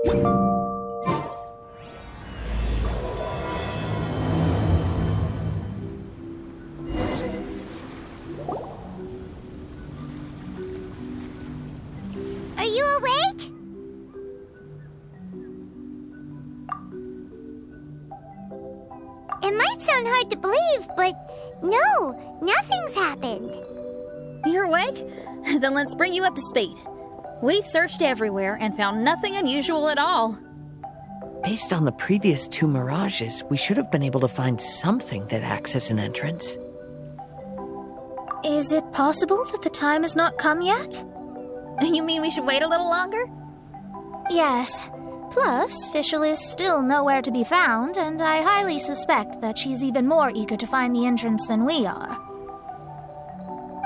Are you awake? It might sound hard to believe, but no, nothing's happened. You're awake? Then let's bring you up to speed. We've searched everywhere and found nothing unusual at all. Based on the previous 2 mirages, we should have been able to find something that acts as an entrance. Is it possible that the time has not come yet? You mean we should wait a little longer? Yes. Plus, Fischl is still nowhere to be found, and I highly suspect that she's even more eager to find the entrance than we are.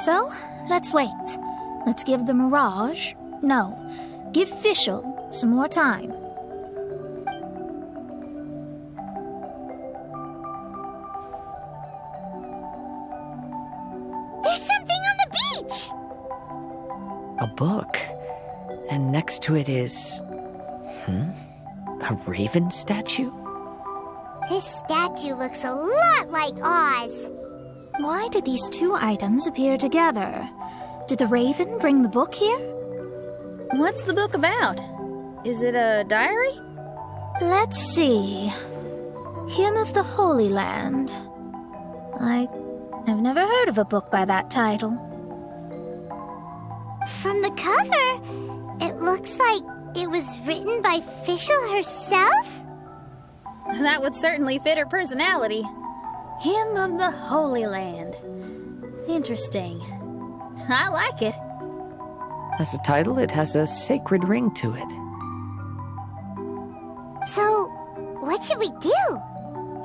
So, let's wait. Let's give the Mirage... No, give Fischl some more time. There's something on the beach! A book. And next to it is... a raven statue? This statue looks a lot like Oz. Why did these 2 items appear together? Did the raven bring the book here? What's the book about? Is it a diary? Let's see. Hymn of the Holy Land. I've never heard of a book by that title. From the cover, it looks like it was written by Fischl herself? That would certainly fit her personality. Hymn of the Holy Land. Interesting. I like it. As a title, it has a sacred ring to it. So, what should we do?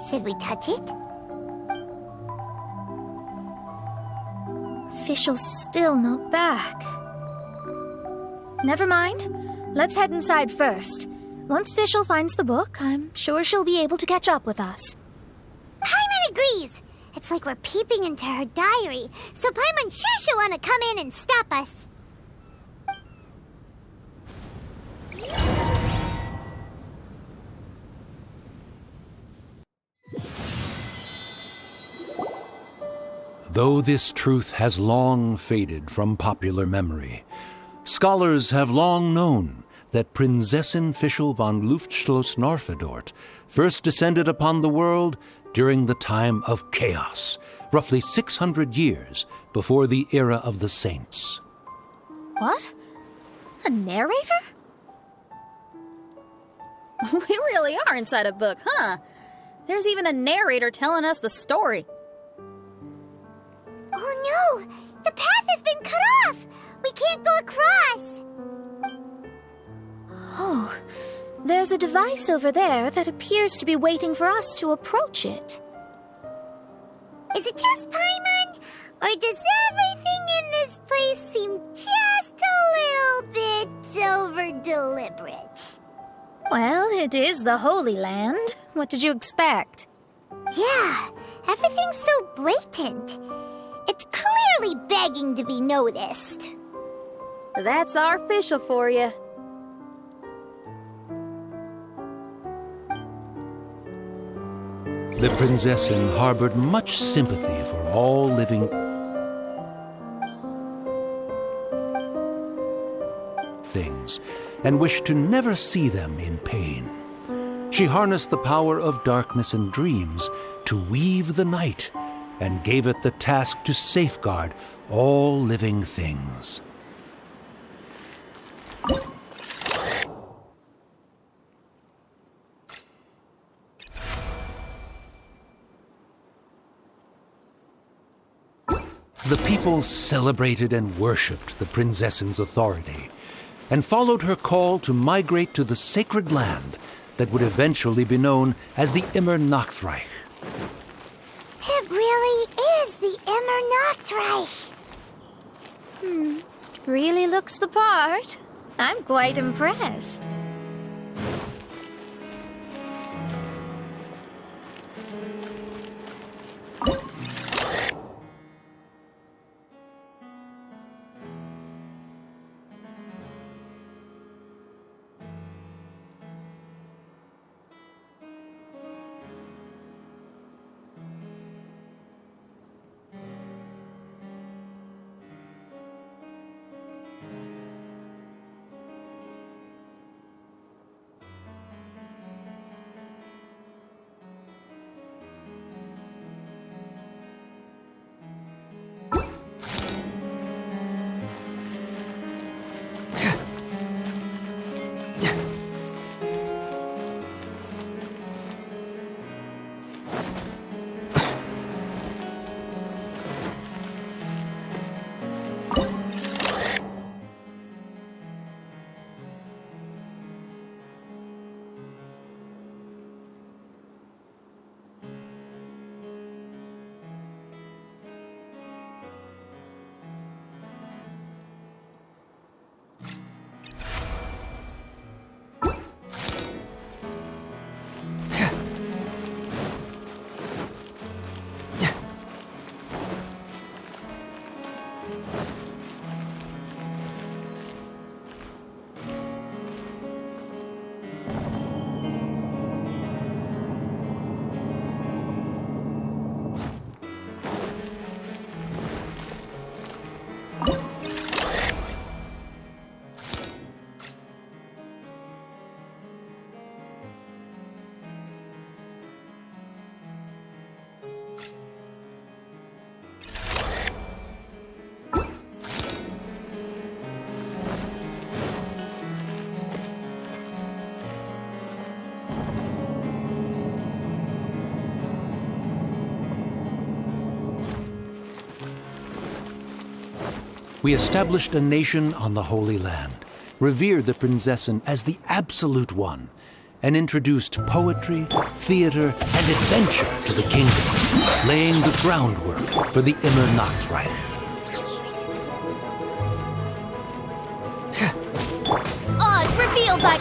Should we touch it? Fischl's still not back. Never mind. Let's head inside first. Once Fischl finds the book, I'm sure she'll be able to catch up with us. Paimon agrees! It's like we're peeping into her diary, so Paimon's sure she'll want to come in and stop us. Though this truth has long faded from popular memory, scholars have long known that Prinzessin Fischl von Luftschloss-Norfedort first descended upon the world during the time of chaos, roughly 600 years before the era of the saints. What? A narrator? We really are inside a book, huh? There's even a narrator telling us the story. Oh no! The path has been cut off! We can't go across! Oh, there's a device over there that appears to be waiting for us to approach it. Is it just Paimon? Or does everything in this place seem just a little bit over-deliberate? Well, it is the Holy Land. What did you expect? Yeah, everything's so blatant. It's clearly begging to be noticed. That's our Fischl for you. The Prinzessin harbored much sympathy for all living things and wished to never see them in pain. She harnessed the power of darkness and dreams to weave the night and gave it the task to safeguard all living things. The people celebrated and worshipped the Prinzessin's authority and followed her call to migrate to the sacred land that would eventually be known as the Immer Nachtreich. It really is the Immer Nachtreich. Really looks the part. I'm quite impressed. we established a nation on the Holy Land, revered the Prinzessin as the absolute one, and introduced poetry, theater, and adventure to the kingdom, laying the groundwork for the Immer Nachtreich. Oz revealed by...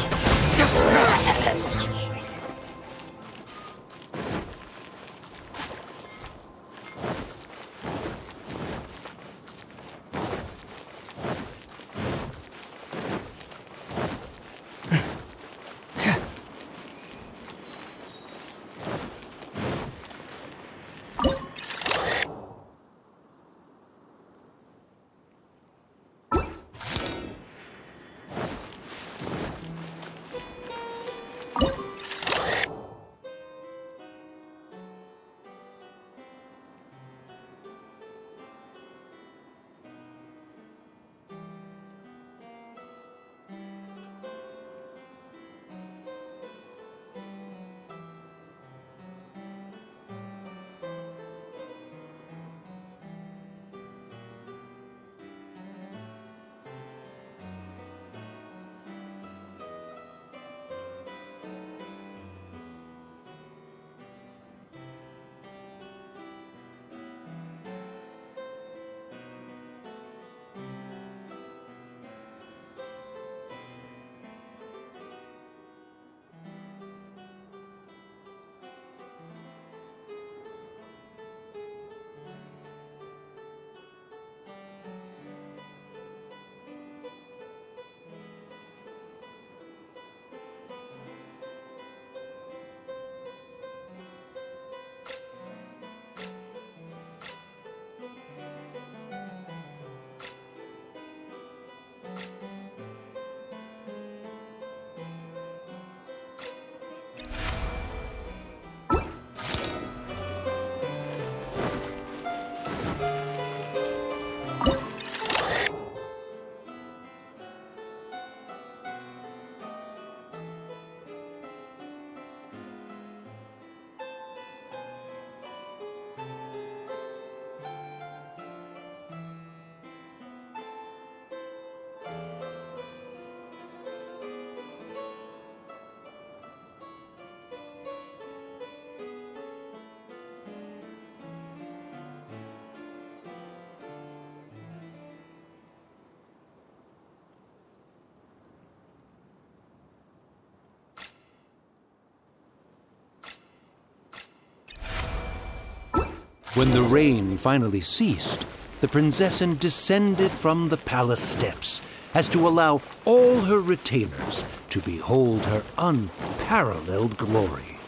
When the rain finally ceased, the Prinzessin descended from the palace steps as to allow all her retainers to behold her unparalleled glory.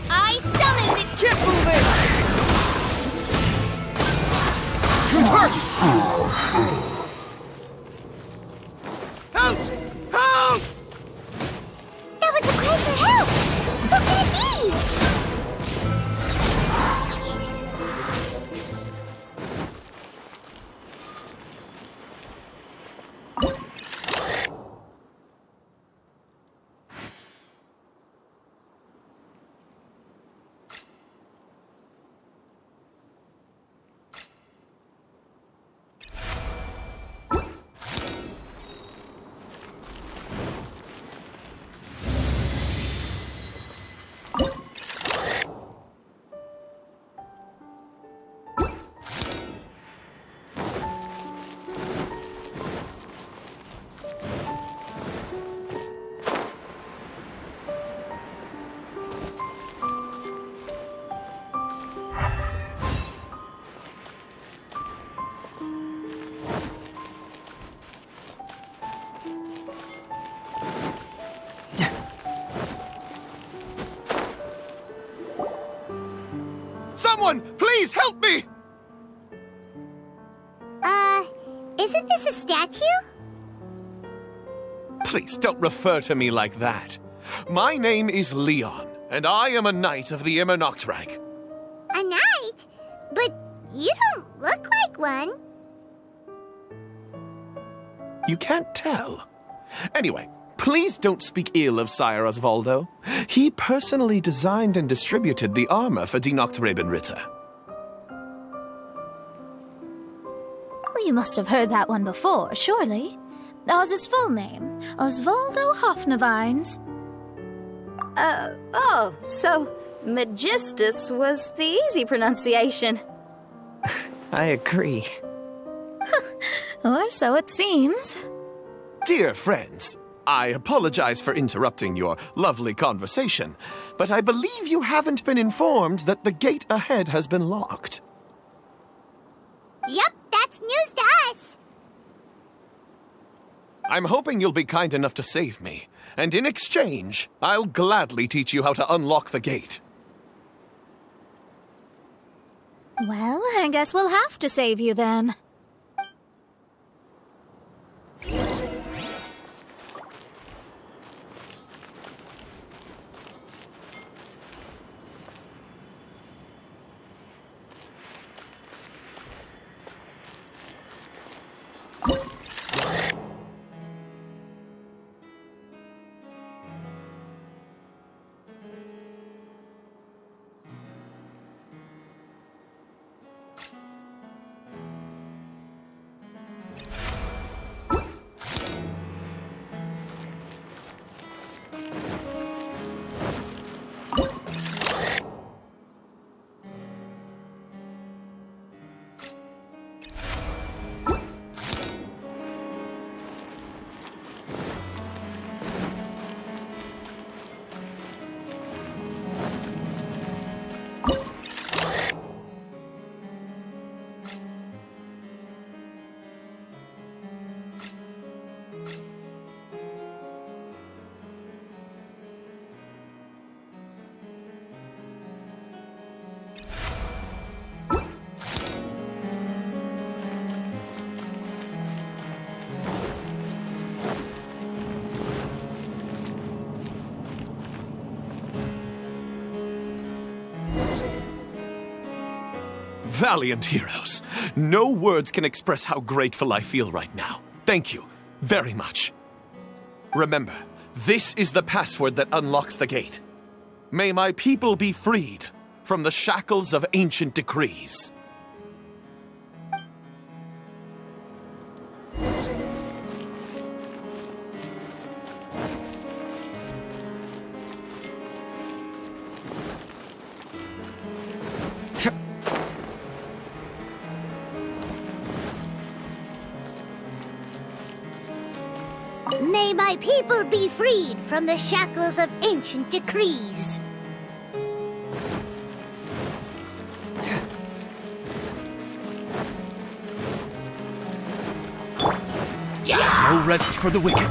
I summoned it! Can't move it! Help! Help! That was a cry for help! Who could it be? Someone, please help me! Isn't this a statue? Please don't refer to me like that. My name is Leon, and I am a knight of the Immer Nachtreich. A knight? But you don't look like one. You can't tell. Anyway, Please don't speak ill of Sire Osvaldo. He personally designed and distributed the armor for Die Nachtrebenritter. Well, you must have heard that one before, surely. That was his full name, Osvaldo Hofnevines. So Magistus was the easy pronunciation. I agree. Or so it seems. Dear friends, I apologize for interrupting your lovely conversation, but I believe you haven't been informed that the gate ahead has been locked. Yup, that's news to us. I'm hoping you'll be kind enough to save me, and in exchange, I'll gladly teach you how to unlock the gate. Well, I guess we'll have to save you then. Valiant heroes. No words can express how grateful I feel right now. Thank you very much. Remember, this is the password that unlocks the gate. May my people be freed from the shackles of ancient decrees. May my people be freed from the shackles of ancient decrees. No rest for the wicked.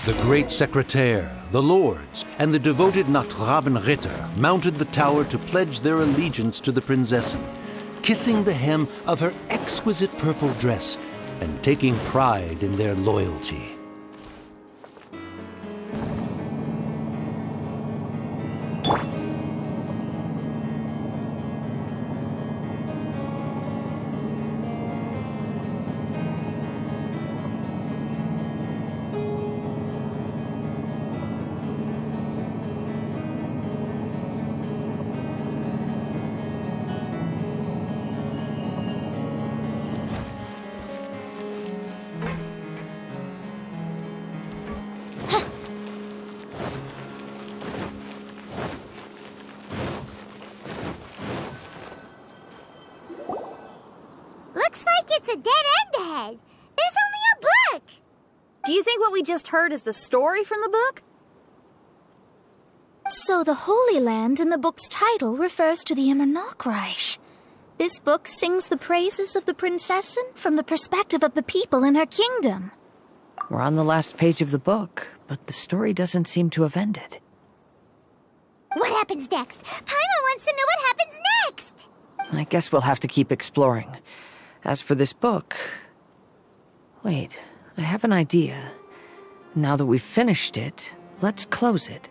The great secretaire, the lords, and the devoted Nachtrabenritter mounted the tower to pledge their allegiance to the Prinzessin, kissing the hem of her exquisite purple dress and taking pride in their loyalty. Looks like it's a dead end ahead. There's only a book. Do you think what we just heard is the story from the book? So the Holy Land in the book's title refers to the Immernachtreich. This book sings the praises of the Prinzessin from the perspective of the people in her kingdom. We're on the last page of the book, but the story doesn't seem to have ended. What happens next? Paimon wants to know what happens next. I guess we'll have to keep exploring. As for this book... Wait, I have an idea. Now that we've finished it, let's close it.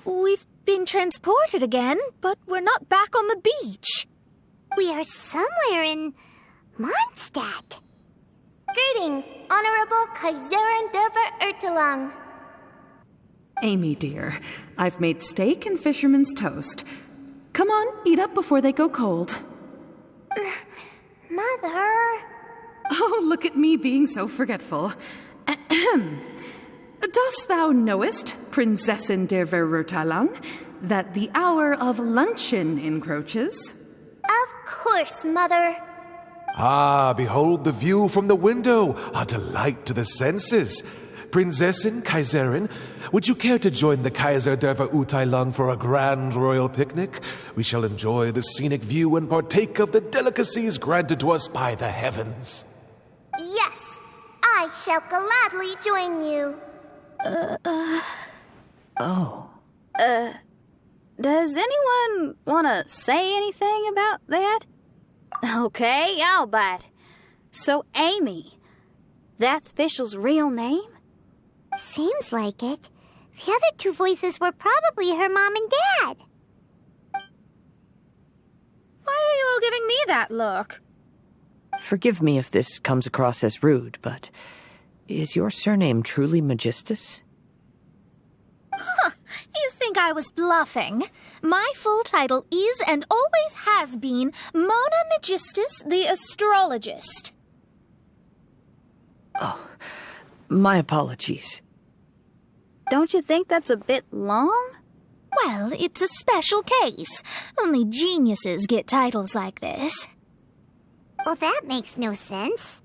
We've been transported again, but we're not back on the beach. We are somewhere in Mondstadt. Greetings, Honorable Kaiserin Derver Ertelang. Amy, dear, I've made steak and fisherman's toast. Come on, eat up before they go cold. Mother... Oh, look at me being so forgetful. Ahem. Dost thou knowest, Prinzessin der Verurteilung, that the hour of luncheon encroaches? Of course, Mother. Ah, behold the view from the window, a delight to the senses. Prinzessin, Kaiserin, would you care to join the Kaiser der Verurteilung for a grand royal picnic? We shall enjoy the scenic view and partake of the delicacies granted to us by the heavens. Yes, I shall gladly join you. Oh. Does anyone want to say anything about that? Okay, I'll bite. So, Amy, that's Fischl's real name? Seems like it. The other two voices were probably her mom and dad. Why are you all giving me that look? Forgive me if this comes across as rude, but is your surname truly Magistus? You think I was bluffing? My full title is and always has been Mona Magistus the Astrologist. Oh, my apologies. Don't you think that's a bit long? Well, it's a special case. Only geniuses get titles like this. Well, that makes no sense.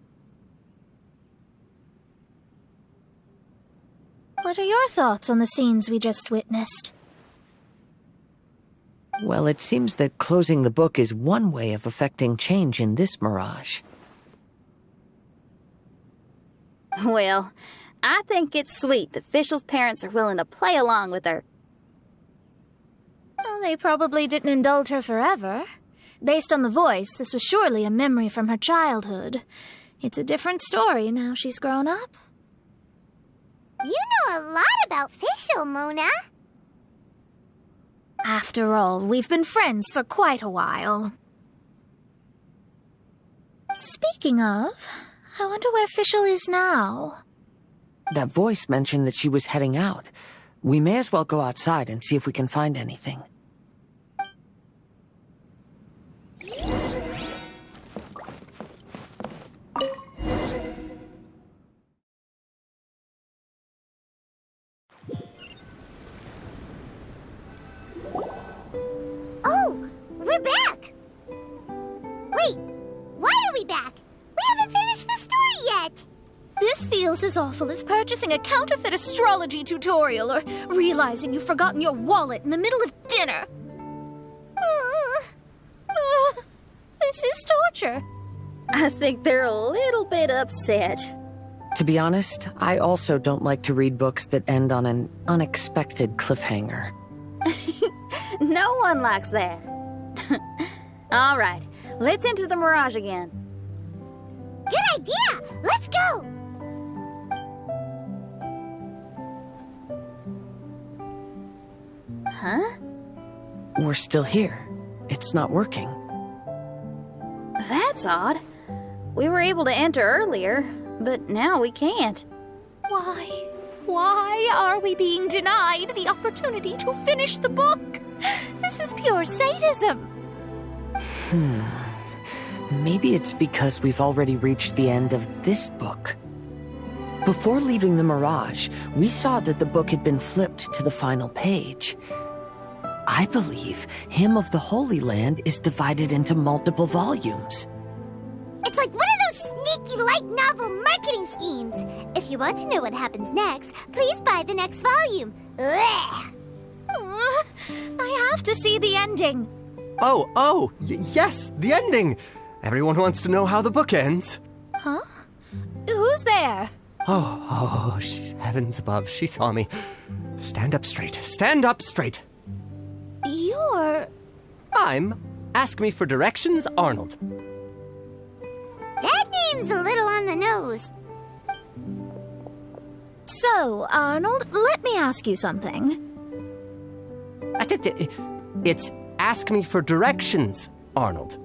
What are your thoughts on the scenes we just witnessed? Well, it seems that closing the book is one way of effecting change in this mirage. Well, I think it's sweet that Fischl's parents are willing to play along with her. Well, they probably didn't indulge her forever. Based on the voice, this was surely a memory from her childhood. It's a different story now she's grown up. You know a lot about Fischl, Mona. After all, we've been friends for quite a while. Speaking of, I wonder where Fischl is now. That voice mentioned that she was heading out. We may as well go outside and see if we can find anything. Oh, we're back! Wait, why are we back? We haven't finished the story yet! This feels as awful as purchasing a counterfeit astrology tutorial or realizing you've forgotten your wallet in the middle of dinner. This is torture. I think they're a little bit upset. To be honest, I also don't like to read books that end on an unexpected cliffhanger. No one likes that. All right, let's enter the Mirage again. Good idea! Let's go! Huh? We're still here. It's not working. That's odd. We were able to enter earlier, but now we can't. Why? Why are we being denied the opportunity to finish the book? This is pure sadism. Maybe it's because we've already reached the end of this book. Before leaving the Mirage, we saw that the book had been flipped to the final page. I believe Hymn of the Holy Land is divided into multiple volumes. It's like one of those sneaky light novel marketing schemes. If you want to know what happens next, please buy the next volume. Ugh. I have to see the ending. Yes, the ending. Everyone wants to know how the book ends. Huh? Who's there? Heavens above, she saw me. Stand up straight, stand up straight. You're... I'm Ask Me for Directions, Arnold. That name's a little on the nose. So, Arnold, let me ask you something. It's Ask Me for Directions, Arnold.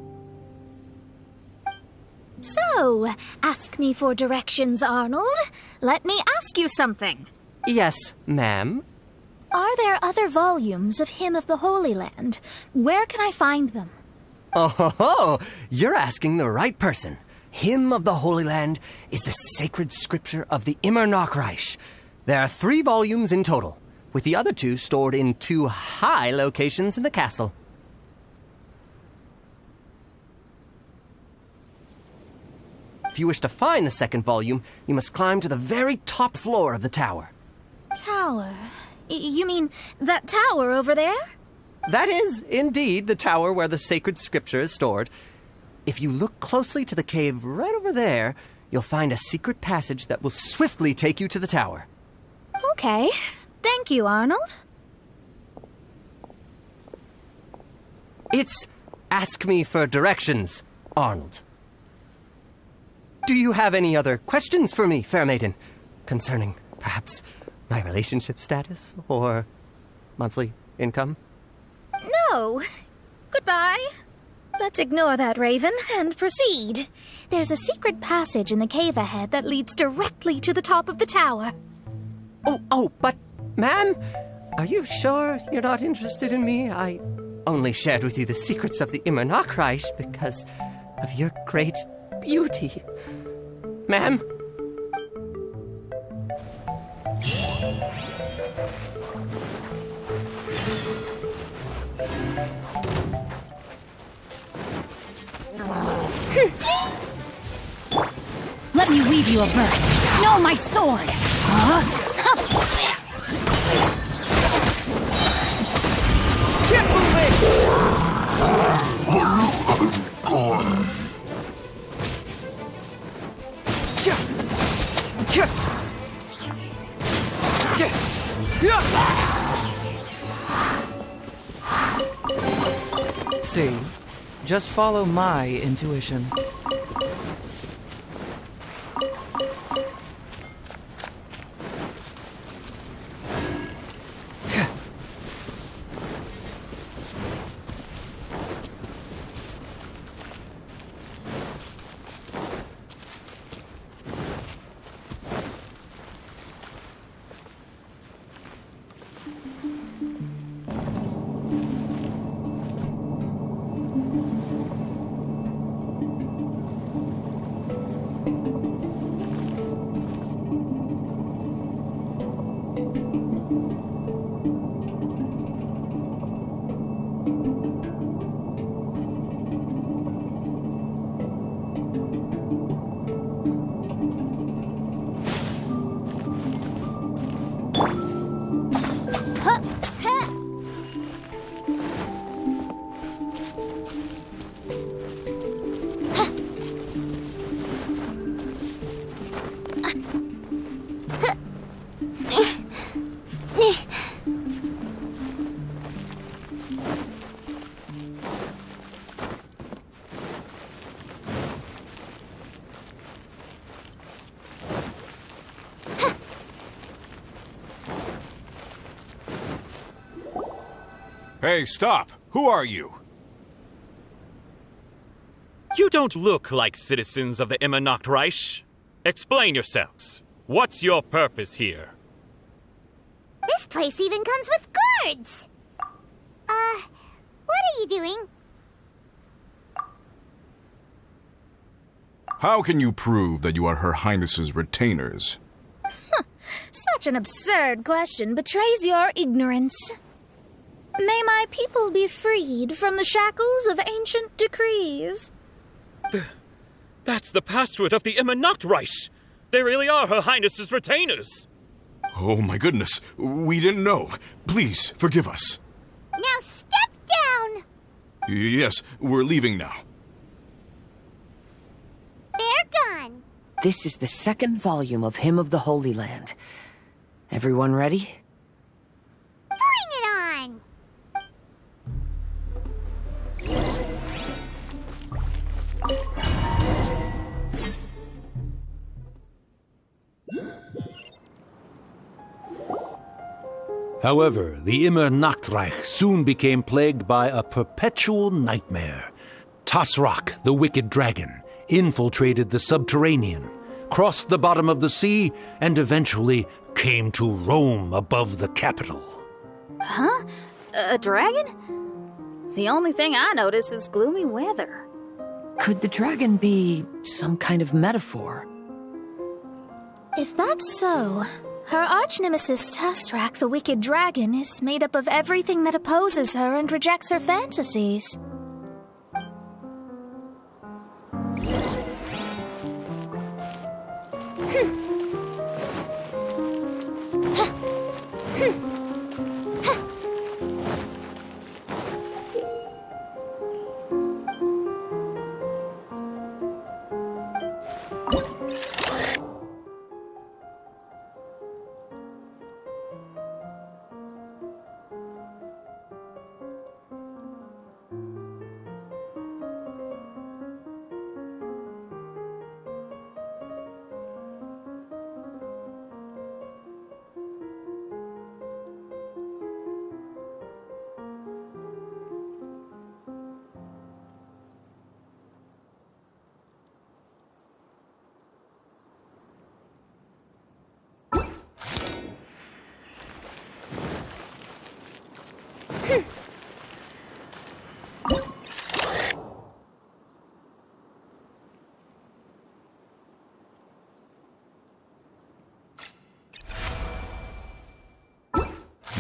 So, ask me for directions, Arnold. Let me ask you something. Yes, ma'am. Are there other volumes of Hymn of the Holy Land? Where can I find them? Oh, you're asking the right person. Hymn of the Holy Land is the sacred scripture of the Immer Nachreich. There are 3 volumes in total, with the other 2 stored in 2 high locations in the castle. If you wish to find the second volume, you must climb to the very top floor of the tower. Tower? You mean that tower over there? That is, indeed, the tower where the sacred scripture is stored. If you look closely to the cave right over there, you'll find a secret passage that will swiftly take you to the tower. Okay. Thank you, Arnold. It's Ask Me for Directions, Arnold. Do you have any other questions for me, fair maiden? Concerning, perhaps, my relationship status or monthly income? No. Goodbye. Let's ignore that, Raven, and proceed. There's a secret passage in the cave ahead that leads directly to the top of the tower. But, ma'am, are you sure you're not interested in me? I only shared with you the secrets of the Immer Nachreich because of your great beauty. Ma'am? Let me weave you a verse. No, my sword! Keep moving! See? Just follow my intuition. Hey, stop! Who are you? You don't look like citizens of the Immernachtreich. Explain yourselves. What's your purpose here? This place even comes with guards! What are you doing? How can you prove that you are Her Highness's retainers? Such an absurd question betrays your ignorance. May my people be freed from the shackles of ancient decrees. That's the password of the Immernachtreich. They really are Her Highness's retainers. Oh my goodness, we didn't know. Please, forgive us. Now step down! Yes, we're leaving now. They're gone. This is the second volume of Hymn of the Holy Land. Everyone ready? Bring it on! However, the Immernachtreich soon became plagued by a perpetual nightmare. Tasrak, the wicked dragon, infiltrated the subterranean, crossed the bottom of the sea, and eventually came to roam above the capital. Huh? A dragon? The only thing I notice is gloomy weather. Could the dragon be some kind of metaphor? If that's so, her arch-nemesis Tasrak, the wicked dragon, is made up of everything that opposes her and rejects her fantasies.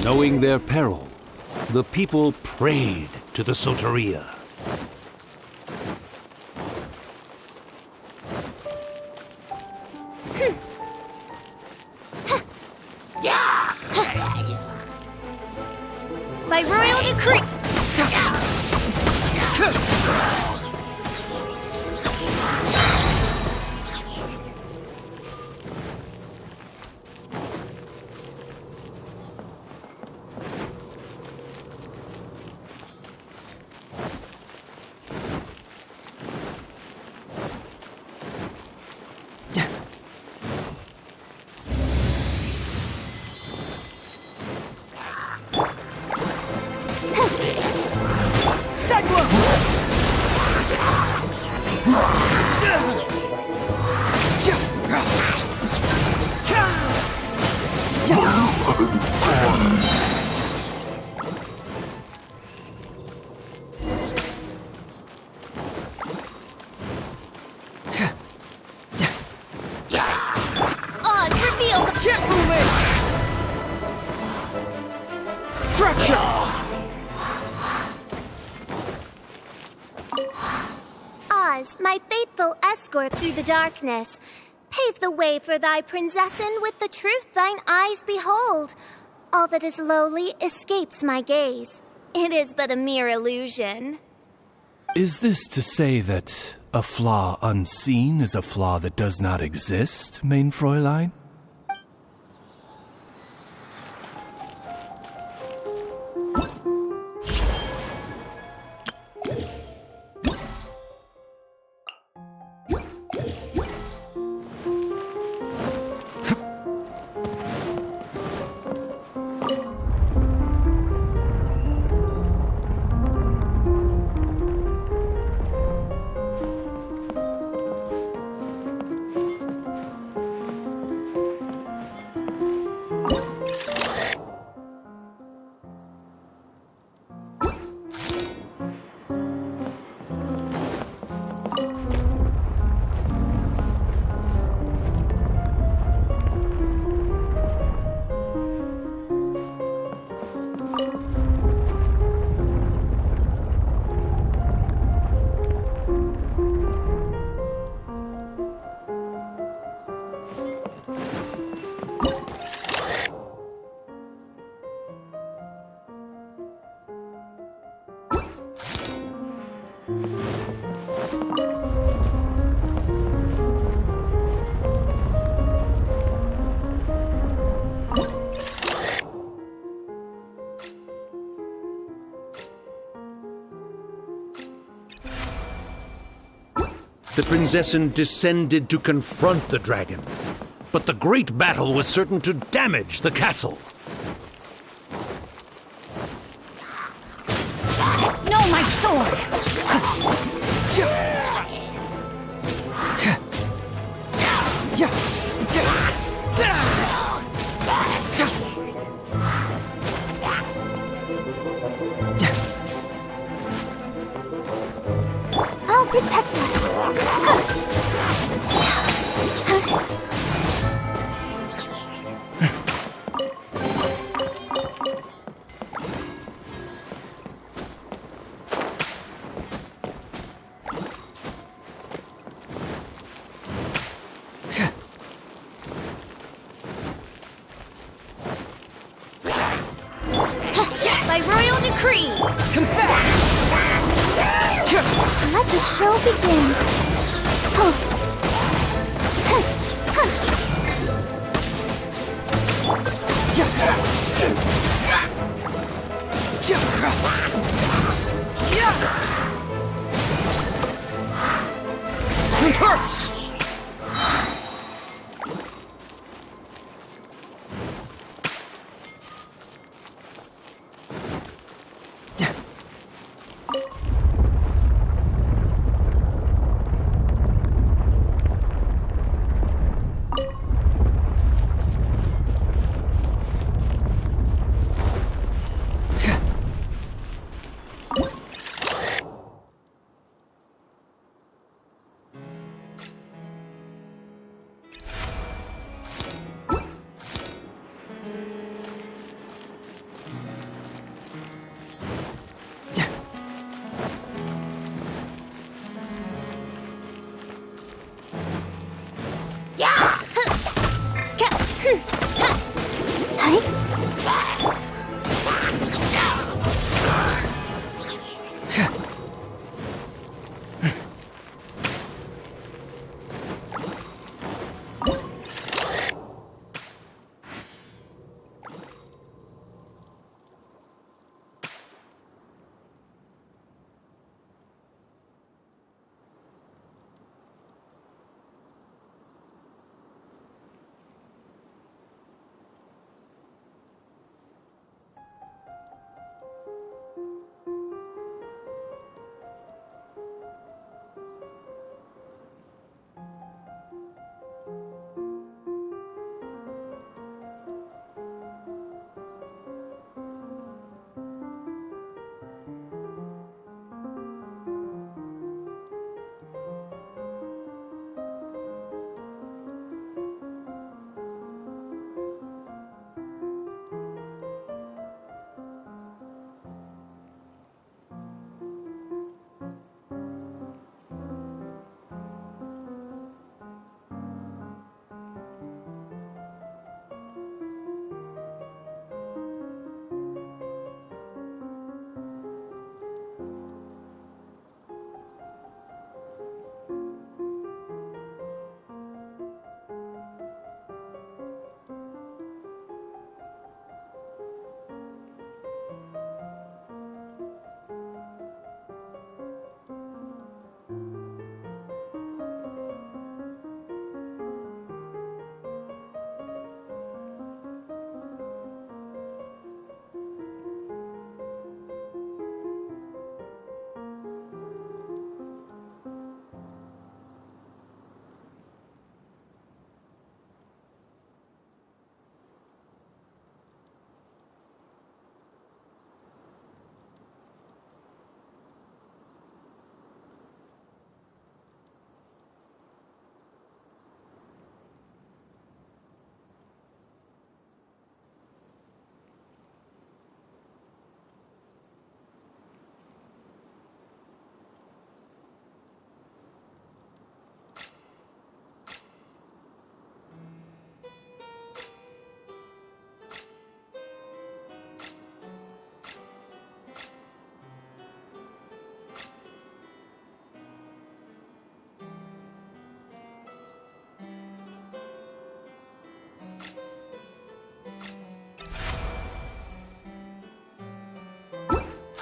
Knowing their peril, the people prayed to the Soteria. By royal decree! Claus, my faithful escort through the darkness, pave the way for thy prinzessin with the truth thine eyes behold. All that is lowly escapes my gaze. It is but a mere illusion. Is this to say that a flaw unseen is a flaw that does not exist, mein Fräulein? The Prinzessin descended to confront the dragon, but the great battle was certain to damage the castle. No, my sword! I'll protect us. By royal decree! Let the show begin. It hurts!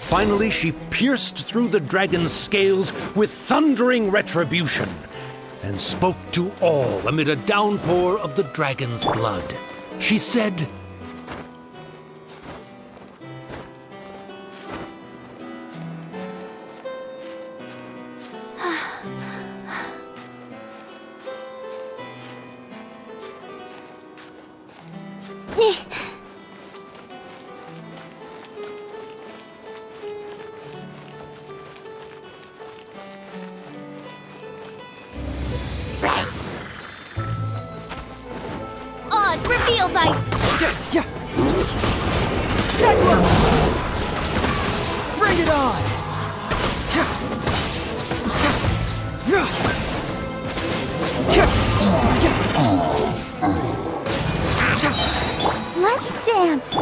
Finally, she pierced through the dragon's scales with thundering retribution and spoke to all amid a downpour of the dragon's blood. She said, Oz, reveal thy... Bring it on! Let's dance.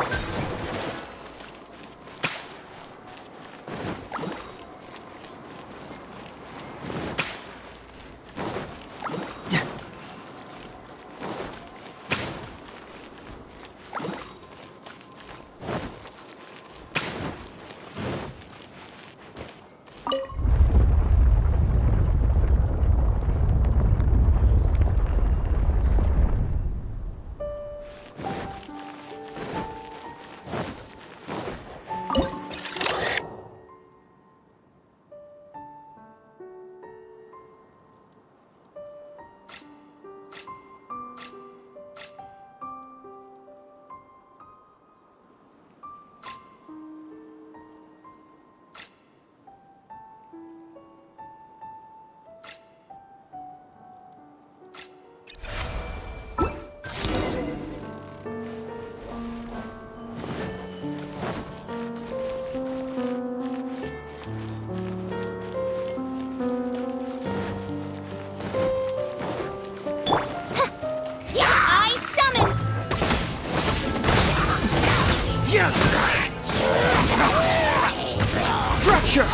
Fracture!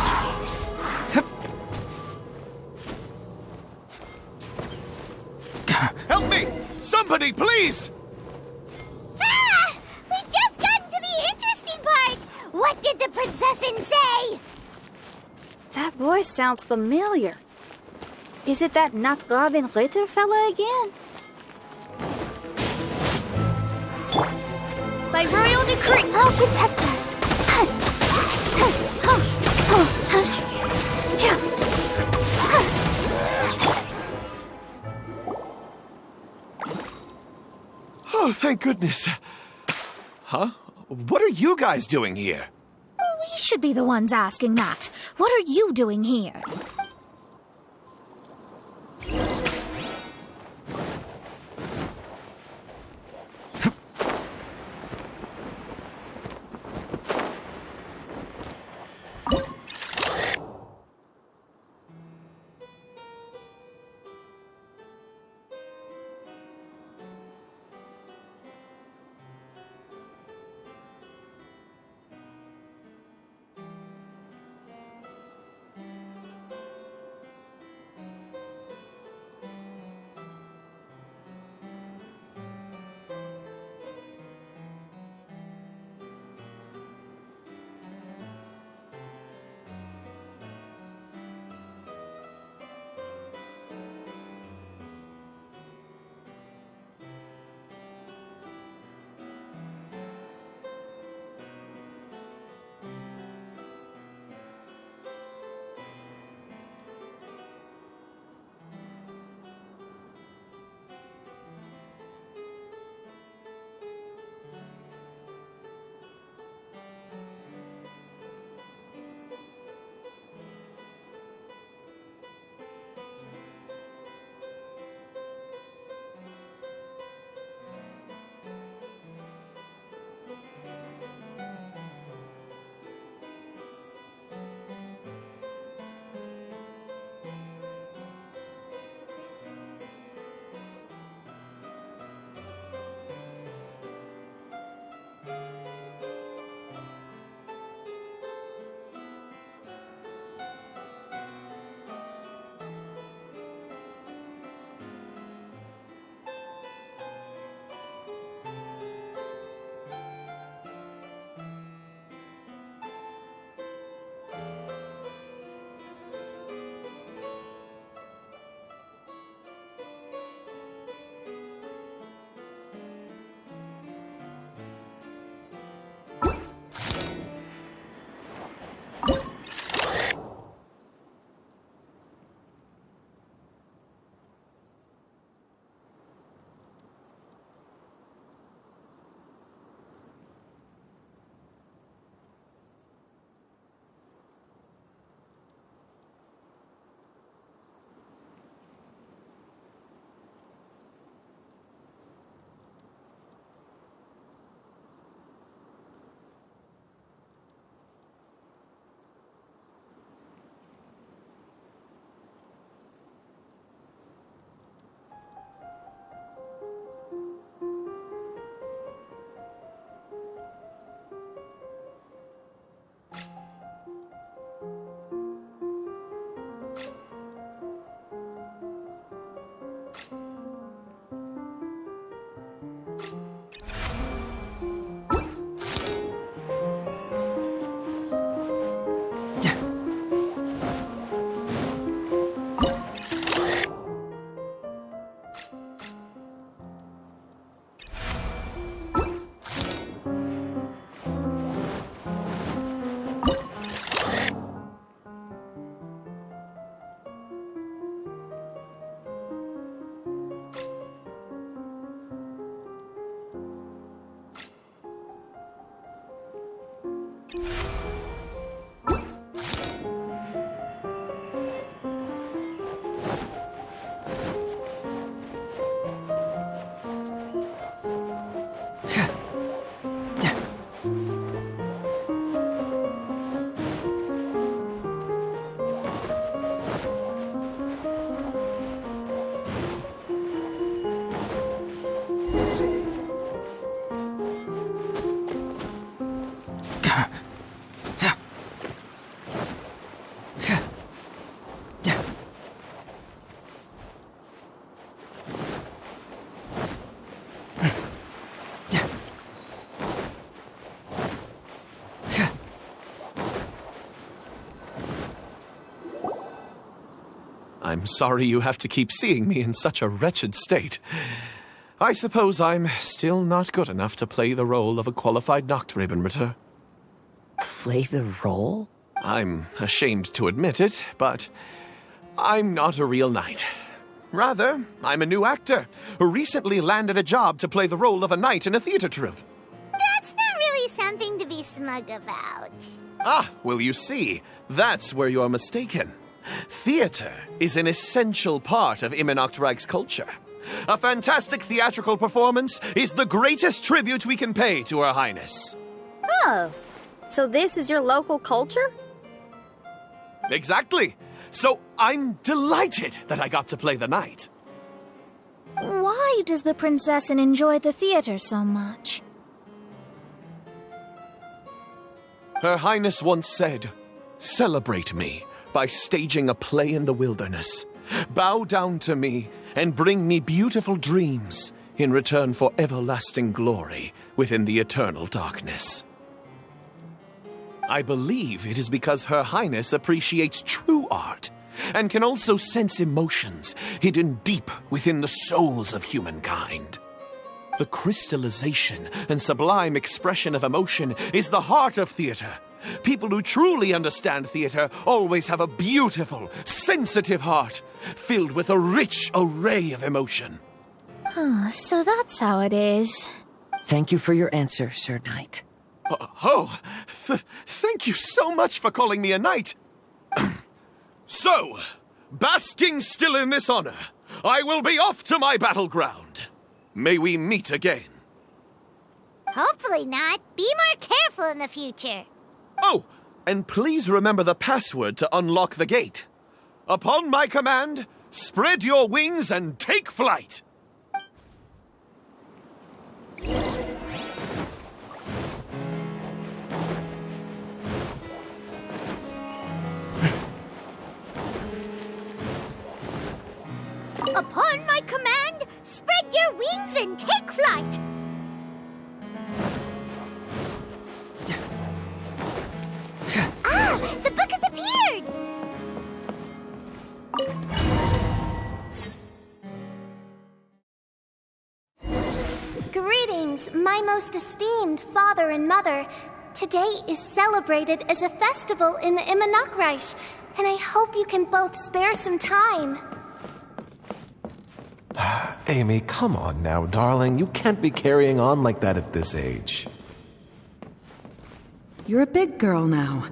Help me! Somebody, please! Ah! We just got to the interesting part! What did the princessin say? That voice sounds familiar. Is it that not Robin Ritter fella again? By royal decree, I'll protect us. Oh, thank goodness. Huh? What are you guys doing here? We should be the ones asking that. What are you doing here? I'm sorry you have to keep seeing me in such a wretched state. I suppose I'm still not good enough to play the role of a qualified Nachtrebenritter. Play the role? I'm ashamed to admit it, but I'm not a real knight. Rather, I'm a new actor who recently landed a job to play the role of a knight in a theater troupe. That's not really something to be smug about. Ah, well, you see, that's where you're mistaken. Theater is an essential part of Immernachtreich's culture. A fantastic theatrical performance is the greatest tribute we can pay to Her Highness. Oh, so this is your local culture? Exactly. So I'm delighted that I got to play the knight. Why does the Prinzessin enjoy the theater so much? Her Highness once said, "Celebrate me by staging a play in the wilderness. Bow down to me and bring me beautiful dreams in return for everlasting glory within the eternal darkness." I believe it is because Her Highness appreciates true art and can also sense emotions hidden deep within the souls of humankind. The crystallization and sublime expression of emotion is the heart of theater. People who truly understand theater always have a beautiful, sensitive heart filled with a rich array of emotion. So that's how it is. Thank you for your answer, Sir Knight. Thank you so much for calling me a knight. So, basking still in this honor, I will be off to my battleground. May we meet again. Hopefully not. Be more careful in the future. Oh, and please remember the password to unlock the gate. Upon my command, spread your wings and take flight. Upon my command, spread your wings and take flight. The book has appeared! Greetings, my most esteemed father and mother. Today is celebrated as a festival in the Immernachtreich, and I hope you can both spare some time. Amy, come on now, darling. You can't be carrying on like that at this age. You're a big girl now.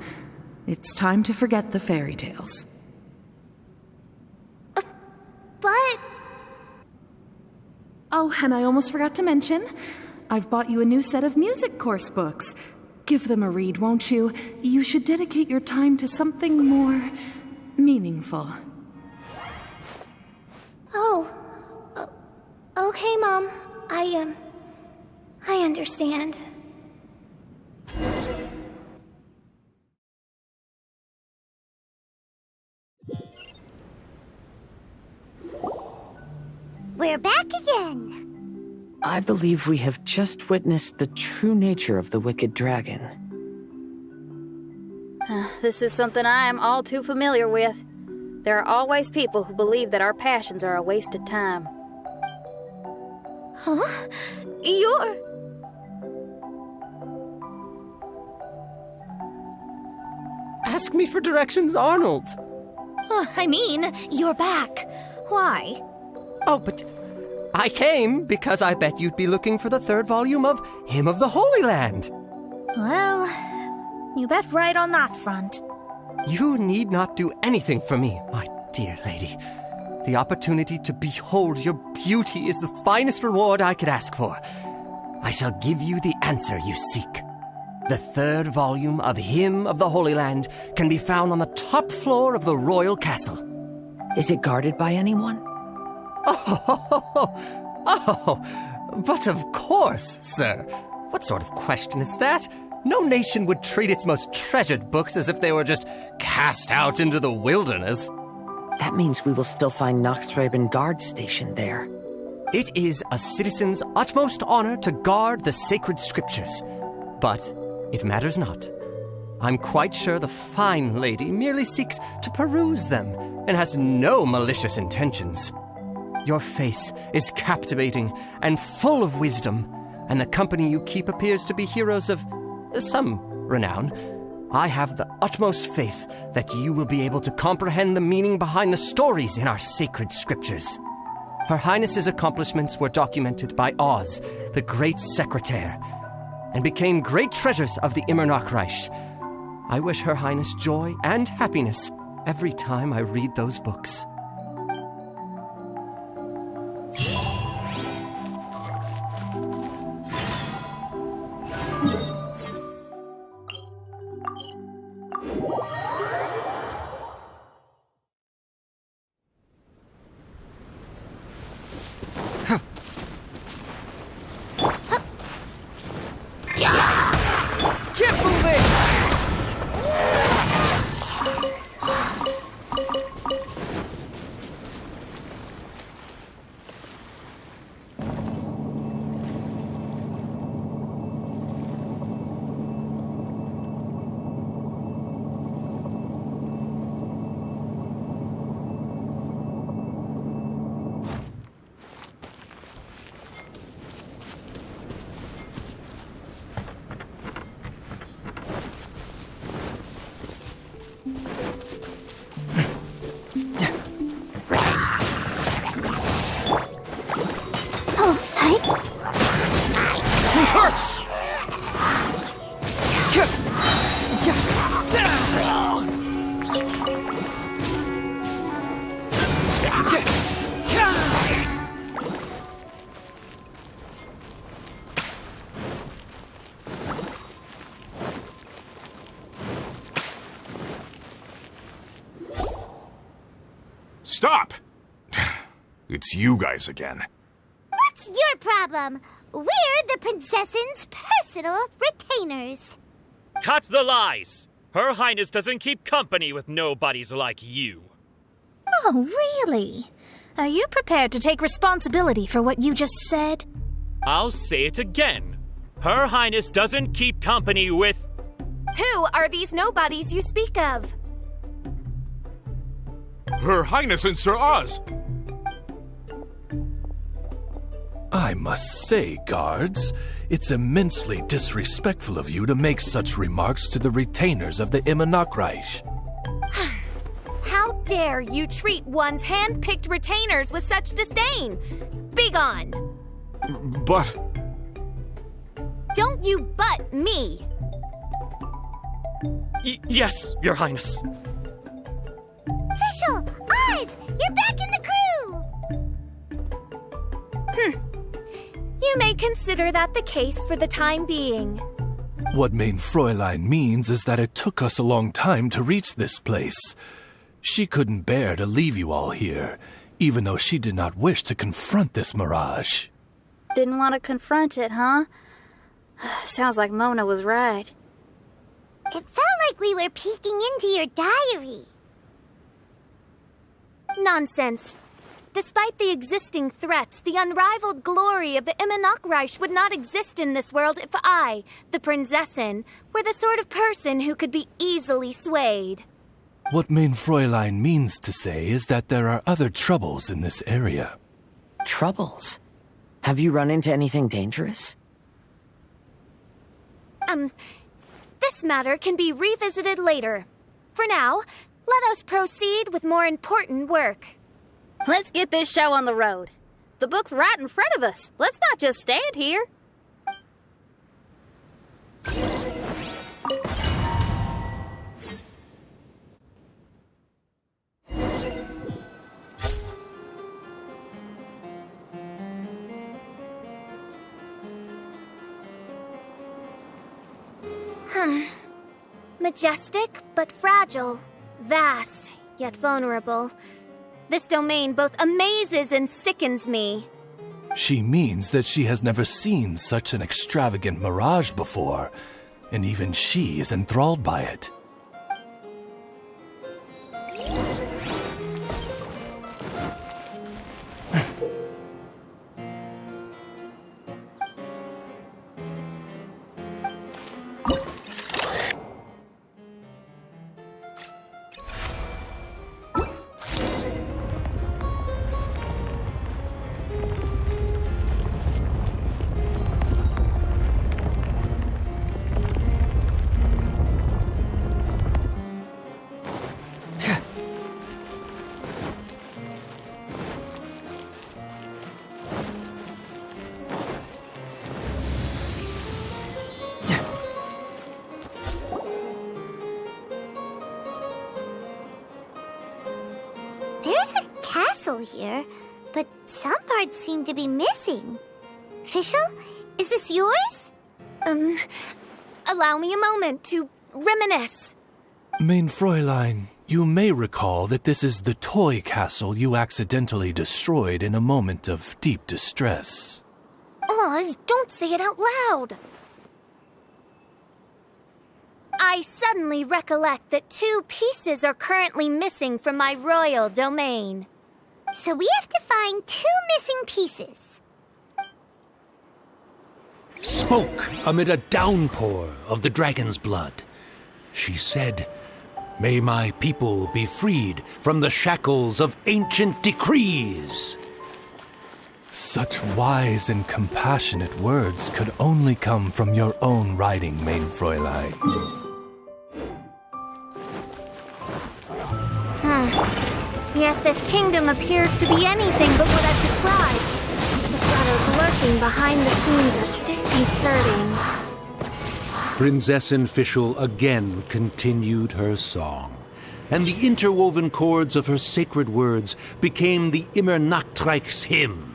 It's time to forget the fairy tales. But... Oh, and I almost forgot to mention, I've bought you a new set of music course books. Give them a read, won't you? You should dedicate your time to something more meaningful. Oh, okay, Mom. I understand. We're back again. I believe we have just witnessed the true nature of the wicked dragon. This is something I am all too familiar with. There are always people who believe that our passions are a wasted time. Huh? You're... Ask me for directions, Arnold. I mean, you're back. Why? Oh, but I came because I bet you'd be looking for the third volume of Hymn of the Holy Land. Well, you bet right on that front. You need not do anything for me, my dear lady. The opportunity to behold your beauty is the finest reward I could ask for. I shall give you the answer you seek. The third volume of Hymn of the Holy Land can be found on the top floor of the royal castle. Is it guarded by anyone? But of course, sir. What sort of question is that? No nation would treat its most treasured books as if they were just cast out into the wilderness. That means we will still find Nachtreiben Guard stationed there. It is a citizen's utmost honor to guard the sacred scriptures. But it matters not. I'm quite sure the fine lady merely seeks to peruse them and has no malicious intentions. Your face is captivating and full of wisdom, and the company you keep appears to be heroes of some renown. I have the utmost faith that you will be able to comprehend the meaning behind the stories in our sacred scriptures. Her Highness's accomplishments were documented by Oz, the Great Secretaire, and became great treasures of the Immernoch Reich. I wish Her Highness joy and happiness every time I read those books. Keep moving! Stop! It's you guys again. What's your problem? We're the princess's personal retainers. Cut the lies! Her Highness doesn't keep company with nobodies like you. Oh, really? Are you prepared to take responsibility for what you just said? I'll say it again. Her Highness doesn't keep company with... Who are these nobodies you speak of? Her Highness and Sir Oz! I must say, guards, it's immensely disrespectful of you to make such remarks to the retainers of the Immernoch Reich. How dare you treat one's hand-picked retainers with such disdain? Begone! But... Don't you butt me! Yes, Your Highness. Fischl! Oz! You're back in the crew! You may consider that the case for the time being. What Mein Fräulein means is that it took us a long time to reach this place. She couldn't bear to leave you all here, even though she did not wish to confront this mirage. Didn't want to confront it, huh? Sounds like Mona was right. It felt like we were peeking into your diary. Nonsense. Despite the existing threats, the unrivaled glory of the Immernoch Reich would not exist in this world if I, the Prinzessin, were the sort of person who could be easily swayed. What Mein Fräulein means to say is that there are other troubles in this area. Troubles? Have you run into anything dangerous? This matter can be revisited later. For now, let us proceed with more important work. Let's get this show on the road. The book's right in front of us. Let's not just stand here. Majestic but fragile. Vast yet vulnerable. This domain both amazes and sickens me. She means that she has never seen such an extravagant mirage before, and even she is enthralled by it. There's a castle here, but some parts seem to be missing. Fischl, is this yours? Allow me a moment to reminisce. Mein Fräulein, you may recall that this is the toy castle you accidentally destroyed in a moment of deep distress. Oh, don't say it out loud. I suddenly recollect that 2 pieces are currently missing from my royal domain. So we have to find 2 missing pieces. Smoke amid a downpour of the dragon's blood. She said, "May my people be freed from the shackles of ancient decrees." Such wise and compassionate words could only come from your own writing, Mein Fräulein. Yet this kingdom appears to be anything but what I've described. The shadows lurking behind the scenes are disconcerting. Prinzessin Fischl again continued her song, and the interwoven chords of her sacred words became the Immer Nachtreich's hymn.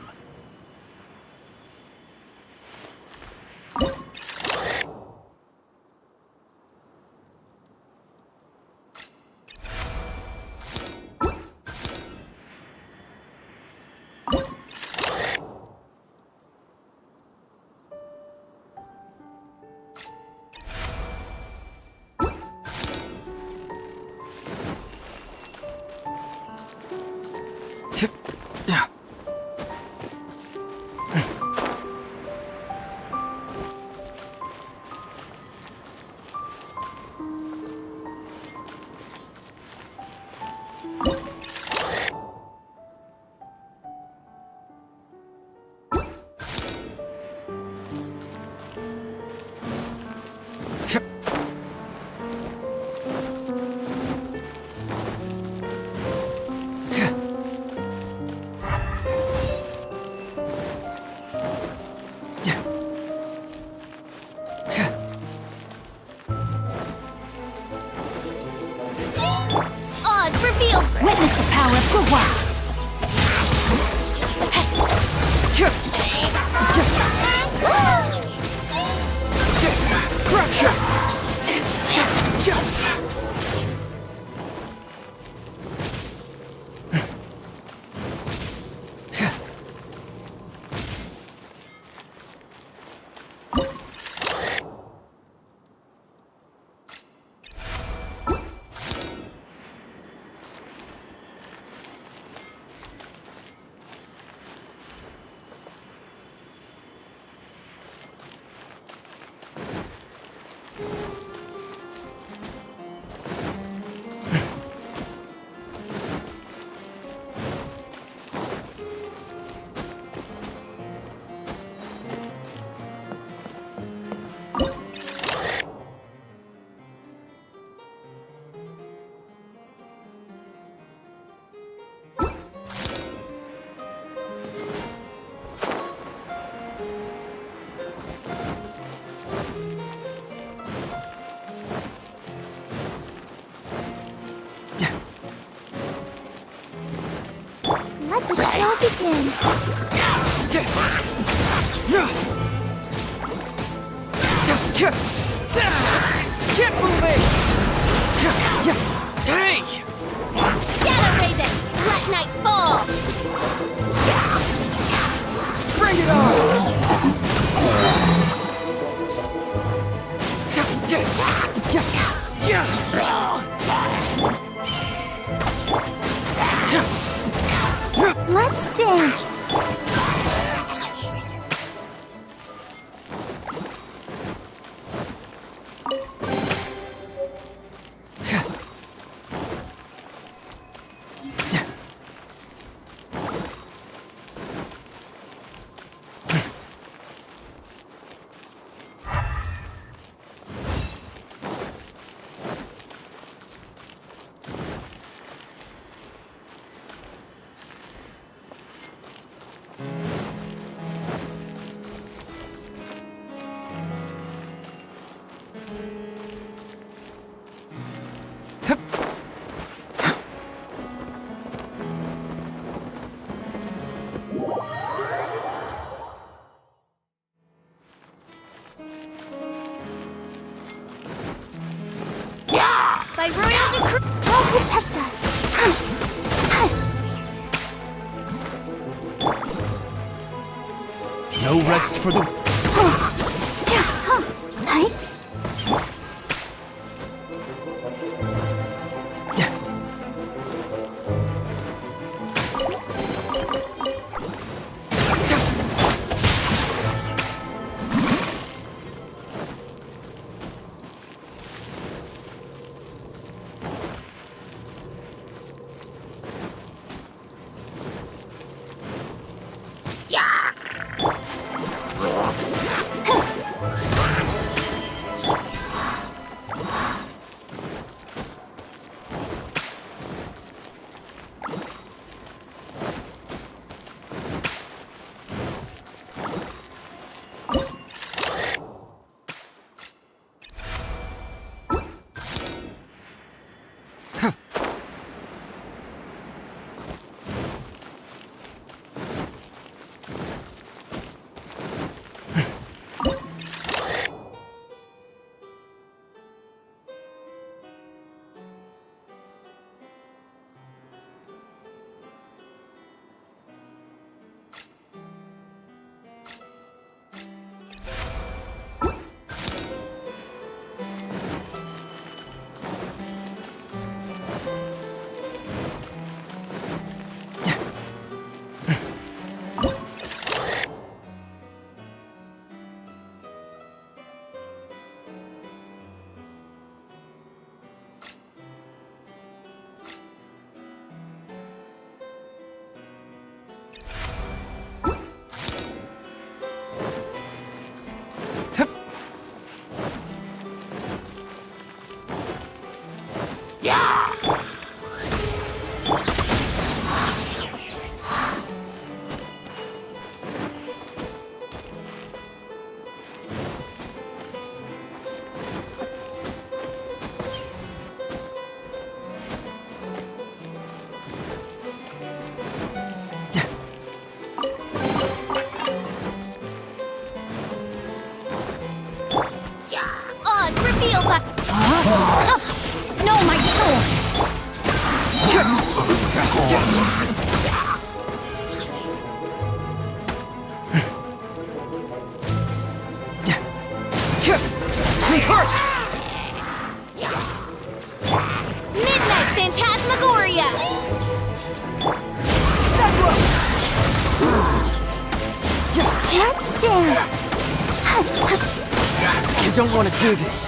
Witness the power of Gwa. Let the show begin. Get moving! Hey! Shadow Raven, let night fall! Bring it on! Let's dance. no rest for the... No, my sword! Midnight Phantasmagoria! Let's dance! You don't want to do this.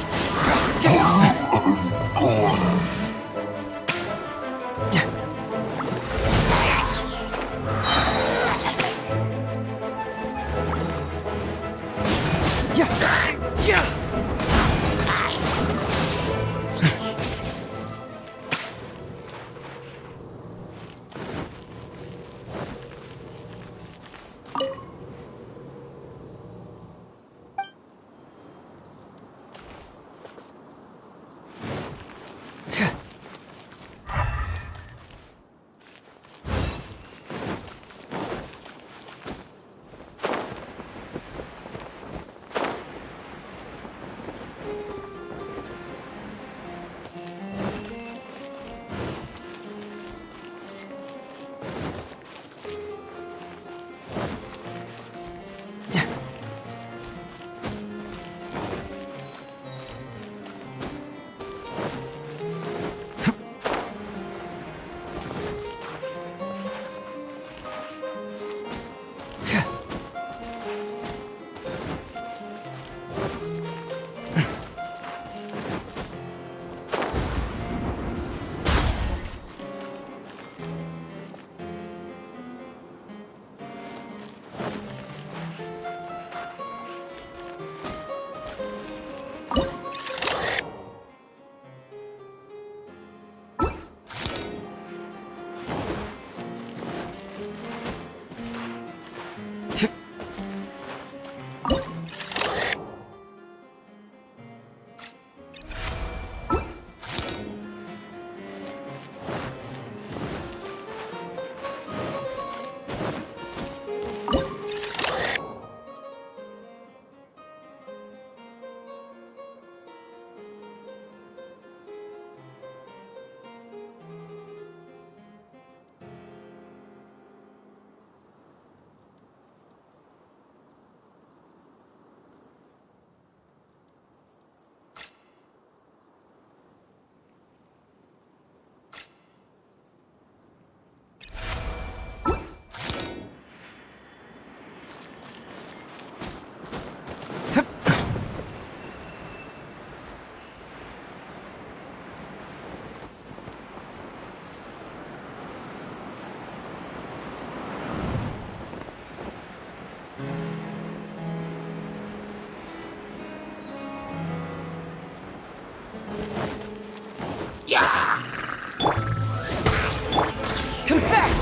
Confess!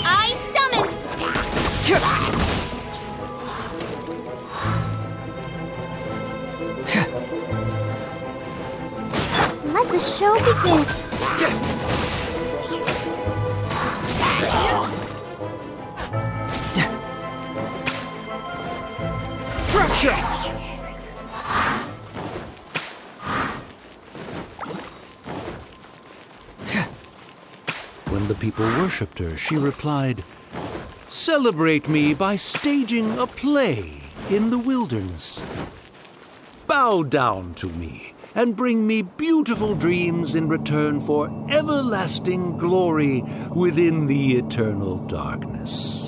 I summon! Let the show begin. Fracture! When the people worshipped her, she replied, "Celebrate me by staging a play in the wilderness. Bow down to me and bring me beautiful dreams in return for everlasting glory within the eternal darkness."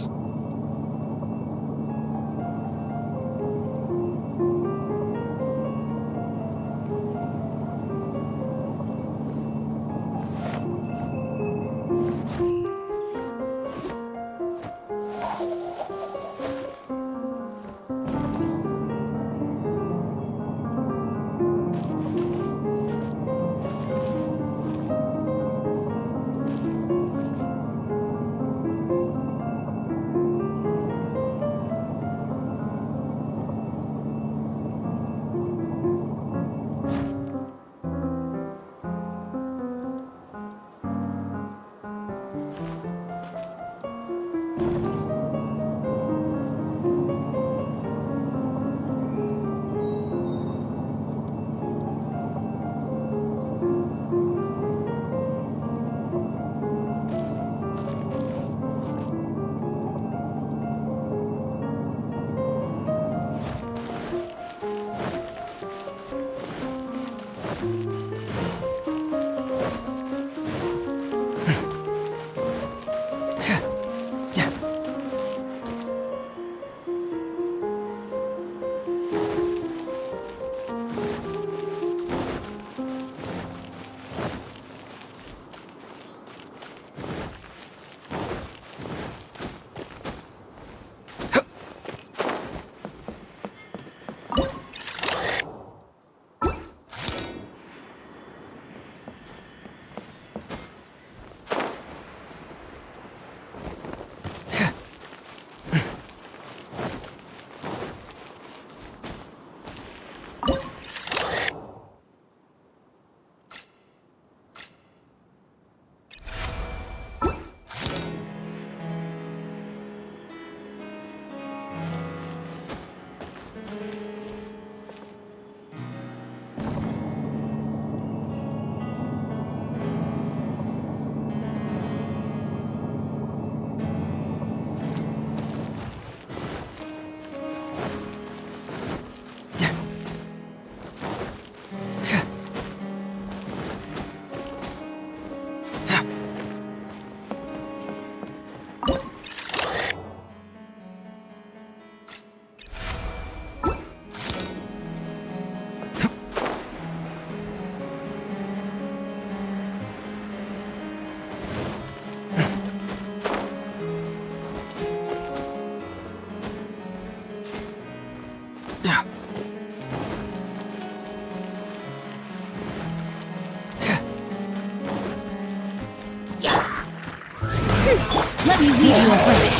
Let me read you a verse.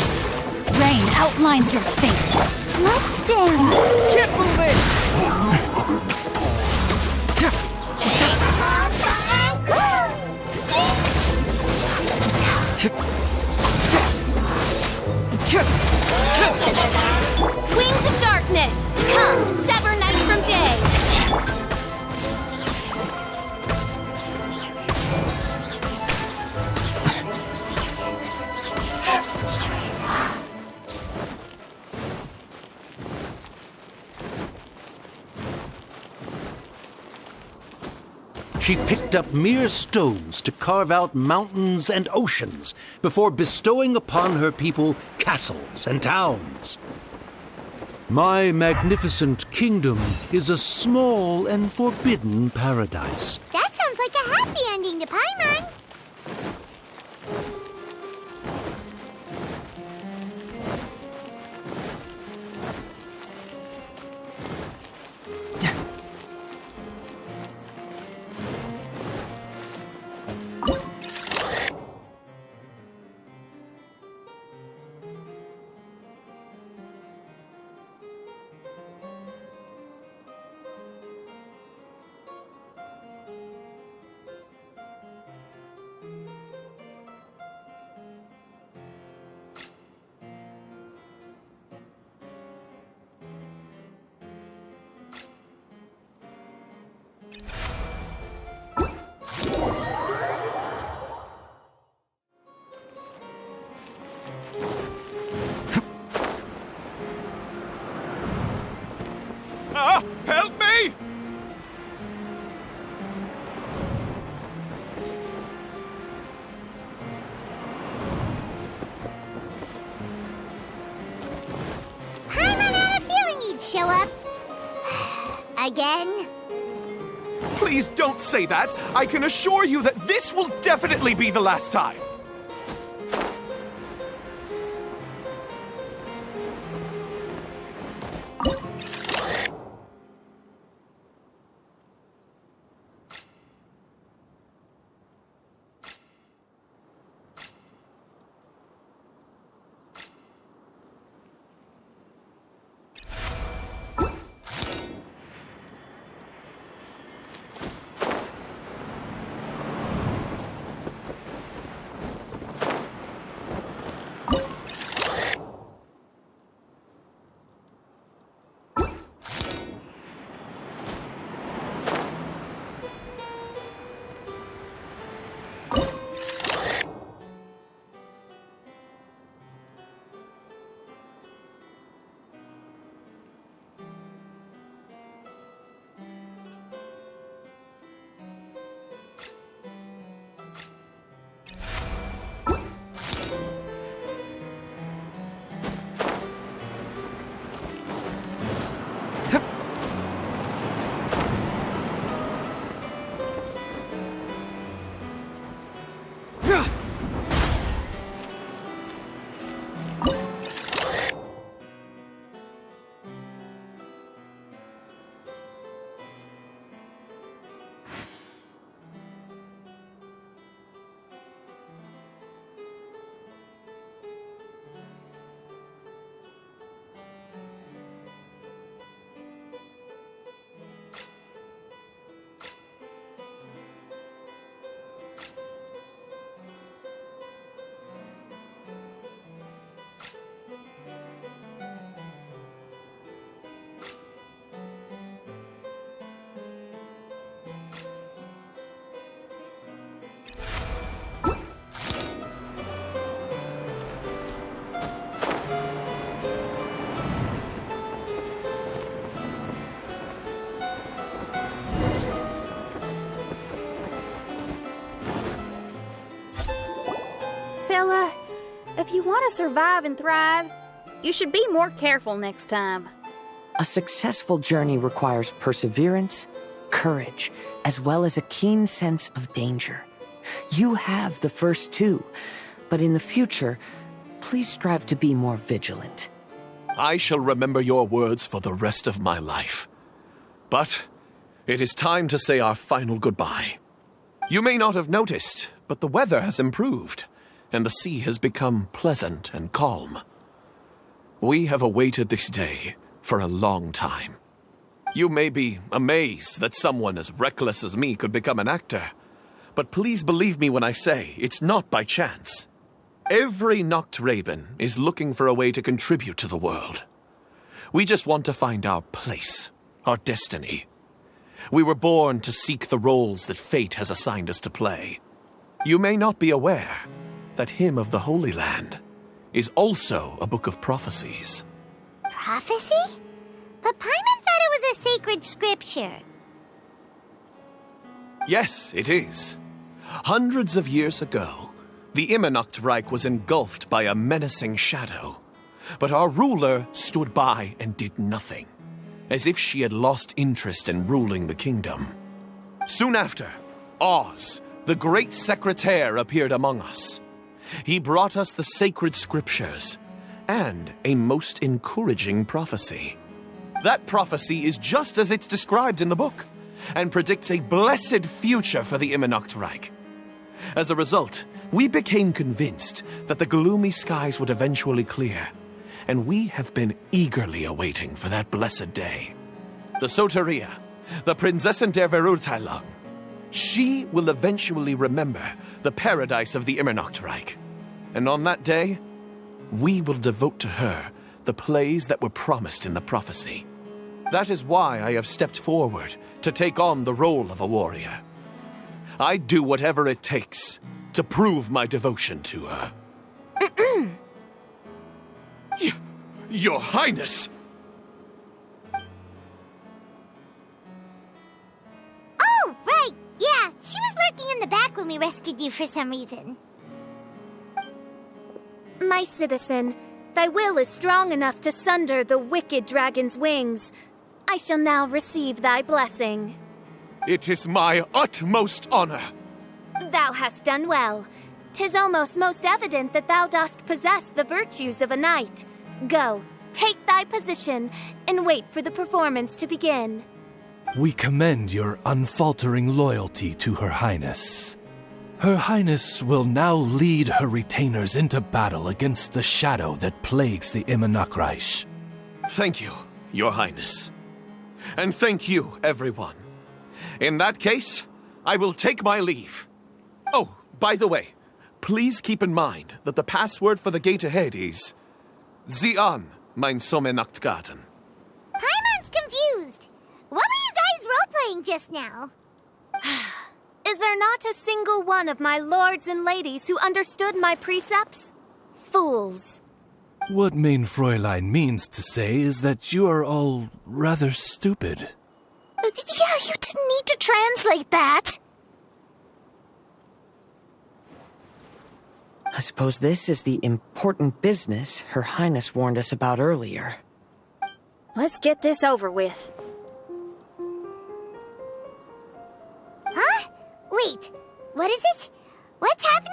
Rain outlines your fate. Let's dance. Keep moving! Wings of darkness, come, sever night from day. She picked up mere stones to carve out mountains and oceans before bestowing upon her people castles and towns. My magnificent kingdom is a small and forbidden paradise. That sounds like a happy ending to Paimon. show up? Again? Please don't say that. I can assure you that this will definitely be the last time. Fella, if you want to survive and thrive, you should be more careful next time. A successful journey requires perseverance, courage, as well as a keen sense of danger. You have the first two, but in the future, please strive to be more vigilant. I shall remember your words for the rest of my life. But it is time to say our final goodbye. You may not have noticed, but the weather has improved, and the sea has become pleasant and calm. We have awaited this day for a long time. You may be amazed that someone as reckless as me could become an actor, but please believe me when I say it's not by chance. Every Noct Raven is looking for a way to contribute to the world. We just want to find our place, our destiny. We were born to seek the roles that fate has assigned us to play. You may not be aware that Hymn of the Holy Land is also a book of prophecies. Prophecy? But Paimon thought it was a sacred scripture. Yes, it is. Hundreds of years ago, the Immernocht Reich was engulfed by a menacing shadow. But our ruler stood by and did nothing, as if she had lost interest in ruling the kingdom. Soon after, Oz, the great secretaire, appeared among us. He brought us the sacred scriptures and a most encouraging prophecy. That prophecy is just as it's described in the book and predicts a blessed future for the Immernocht Reich. As a result, we became convinced that the gloomy skies would eventually clear, and we have been eagerly awaiting for that blessed day. The Soteria, the Prinzessin der Verurteilung, she will eventually remember the paradise of the Immernocht Reich. And on that day, we will devote to her the plays that were promised in the prophecy. That is why I have stepped forward to take on the role of a warrior. I'd do whatever it takes to prove my devotion to her. Your Highness! Oh, right! Yeah, she was lurking in the back when we rescued you for some reason. My citizen, Thy will is strong enough to sunder the wicked dragon's wings. I shall now receive thy blessing. It is my utmost honor. Thou hast done well. 'Tis almost most evident that thou dost possess the virtues of a knight. Go, take thy position, and wait for the performance to begin. We commend your unfaltering loyalty to Her Highness. Her Highness will now lead her retainers into battle against the shadow that plagues the Immonocreich. Thank you, Your Highness. And thank you, everyone. In that case, I will take my leave. Oh, by the way, please keep in mind that the password for the gate ahead is Zian, mein Sommernachtgarten. Paimon's confused. What were you guys role-playing just now? Is there not a single one of my lords and ladies who understood my precepts? Fools. What Mein Fräulein means to say is that you are all rather stupid. Yeah, you didn't need to translate that. I suppose this is the important business Her Highness warned us about earlier. Let's get this over with. Huh? Wait, what is it? What's happening?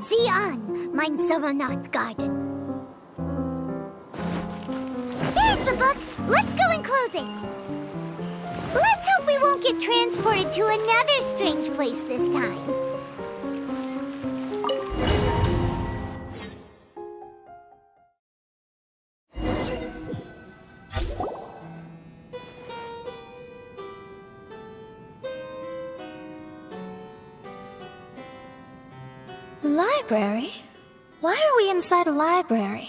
Zian, mein Sommernachtgarten. There's the book. Let's go and close it. Let's hope we won't get transported to another strange place this time. Library? Why are we inside a library?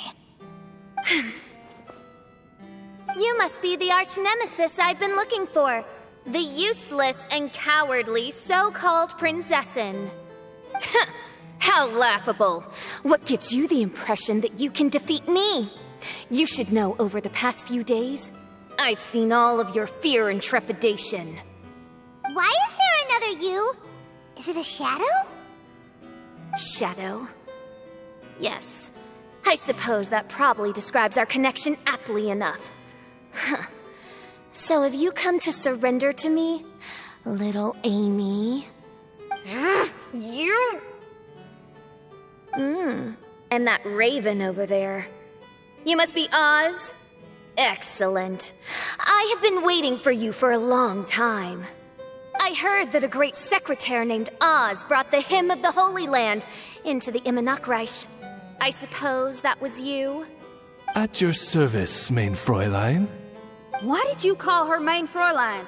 You must be the arch-nemesis I've been looking for. The useless and cowardly so-called Prinzessin. How laughable. What gives you the impression that you can defeat me? You should know over the past few days, I've seen all of your fear and trepidation. Why is there another you? Is it a shadow? Shadow? Yes. I suppose that probably describes our connection aptly enough. So have you come to surrender to me, little Amy? You... And that raven over there. You must be Oz? Excellent. I have been waiting for you for a long time. I heard that a great secretary named Oz brought the hymn of the Holy Land into the Immonocreich. I suppose that was you? At your service, Mein Fräulein. Why did you call her Mein Fräulein?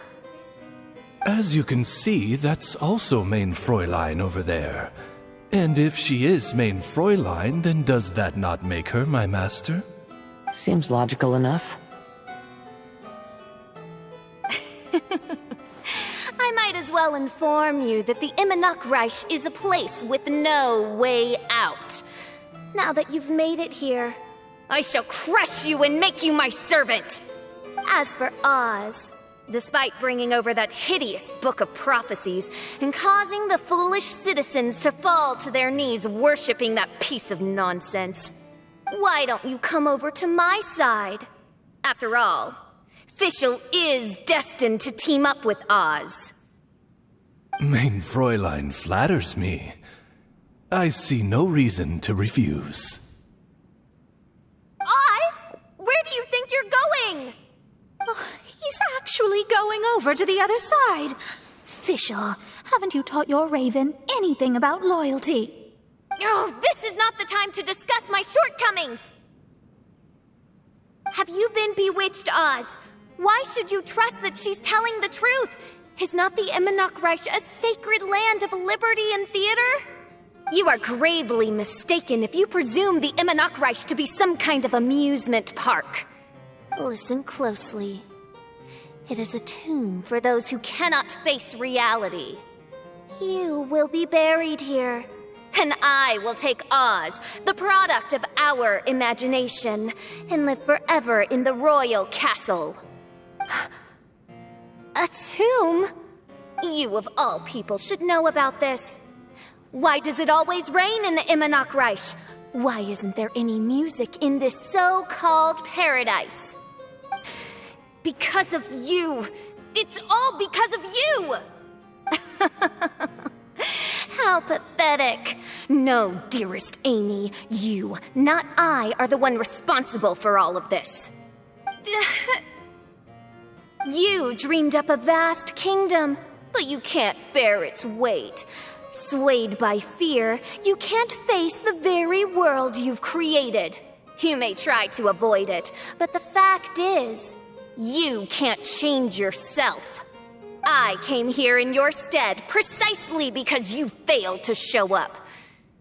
As you can see, that's also Mein Fräulein over there. And if she is Mein Fräulein, then does that not make her my master? Seems logical enough. I might as well inform you that the Immonocreich is a place with no way out. Now that you've made it here, I shall crush you and make you my servant. As for Oz, despite bringing over that hideous book of prophecies and causing the foolish citizens to fall to their knees worshipping that piece of nonsense, why don't you come over to my side? After all, Fischl is destined to team up with Oz. Mein Fräulein flatters me. I see no reason to refuse. Oz? Where do you think you're going? Oh, he's actually going over to the other side. Fischl, haven't you taught your raven anything about loyalty? Oh, this is not the time to discuss my shortcomings! Have you been bewitched, Oz? Why should you trust that she's telling the truth? Is not the Immonocreich a sacred land of liberty and theater? You are gravely mistaken if you presume the Immonocreich to be some kind of amusement park. Listen closely. It is a tomb for those who cannot face reality. You will be buried here, and I will take Oz, the product of our imagination, and live forever in the royal castle. A tomb? You of all people should know about this. Why does it always rain in the Imanok Reich? Why isn't there any music in this so-called paradise? Because of you. It's all because of you! How pathetic. No, dearest Amy, you, not I, are the one responsible for all of this. You dreamed up a vast kingdom, but you can't bear its weight. Swayed by fear, you can't face the very world you've created. You may try to avoid it, but the fact is, you can't change yourself. I came here in your stead precisely because you failed to show up.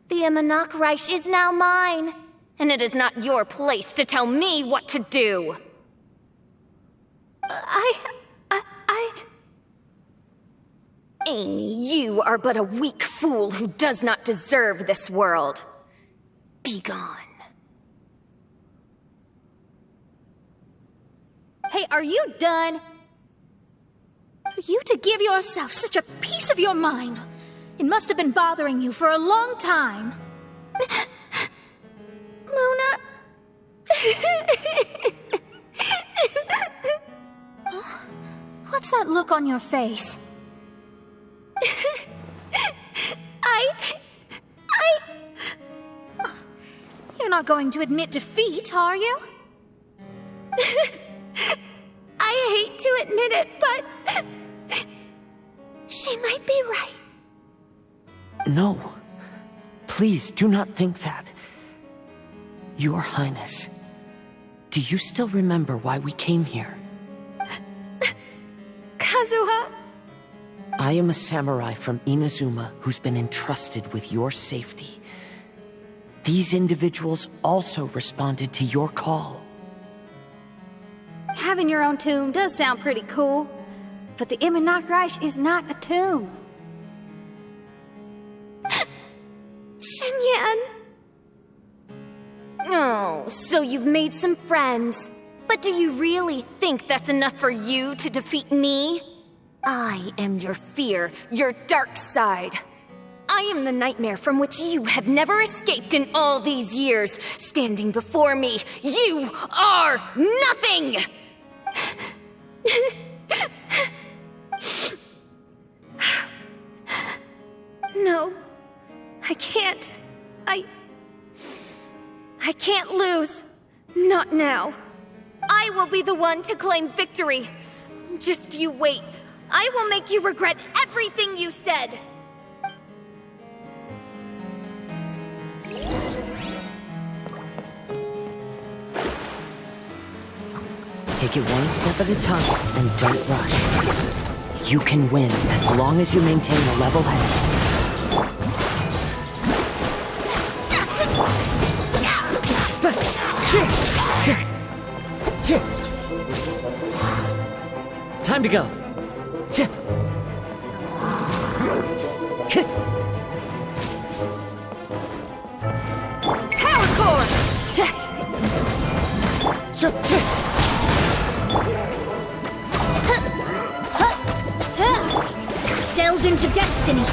The Imanok Reich is now mine, and it is not your place to tell me what to do. Amy, you are but a weak fool who does not deserve this world. Be gone. Hey, are you done? For you to give yourself such a piece of your mind, it must have been bothering you for a long time. Mona... What's that look on your face? You're not going to admit defeat, are you? I hate to admit it, but... she might be right. No. Please, do not think that. Your Highness, do you still remember why we came here? Kazuha? I am a samurai from Inazuma who's been entrusted with your safety. These individuals also responded to your call. Having your own tomb does sound pretty cool, but the Imanok Reich is not a tomb. Shenyan! Oh, so you've made some friends. But do you really think that's enough for you to defeat me? I am your fear, your dark side. I am the nightmare from which you have never escaped in all these years. Standing before me, you are nothing! No, I can't. I can't lose. Not now. I will be the one to claim victory. Just you wait. I will make you regret everything you said. Take it one step at a time and don't rush. You can win as long as you maintain a level head. Time to go. Power core! Delve into destiny.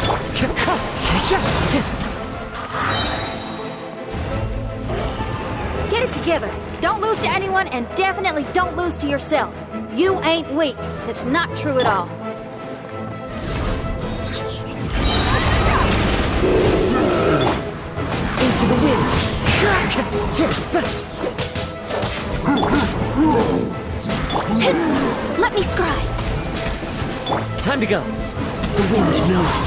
Get it together. Don't lose to anyone, and definitely don't lose to yourself. You ain't weak. That's not true at all. Into the wind. Let me scribe. Time to go. The wind knows it.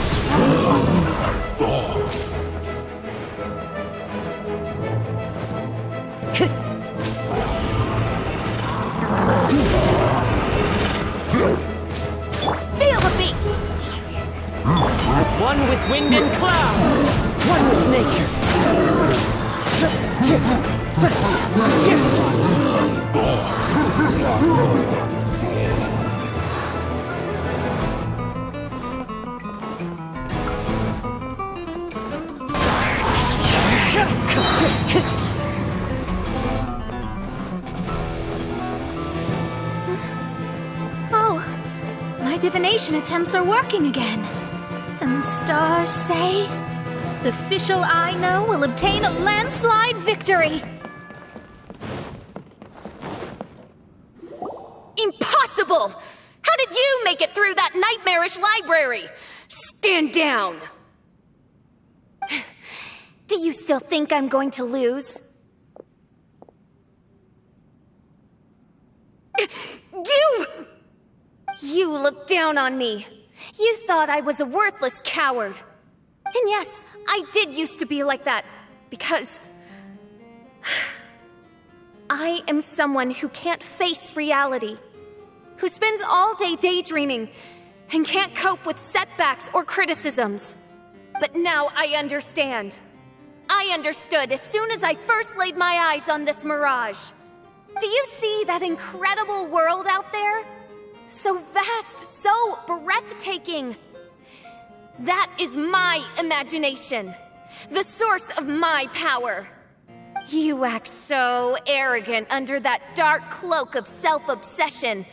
Feel the beat! As one with wind and cloud. One with nature. my divination attempts are working again. And the stars say the official I know will obtain a landslide victory. Impossible! How did you make it through that nightmarish library? Stand down! Do you still think I'm going to lose? You looked down on me. You thought I was a worthless coward. And yes, I did used to be like that, because I am someone who can't face reality, who spends all day daydreaming and can't cope with setbacks or criticisms. But now I understand. I understood as soon as I first laid my eyes on this mirage. Do you see that incredible world out there? So vast, so breathtaking. That is my imagination, the source of my power. You act so arrogant under that dark cloak of self-obsession,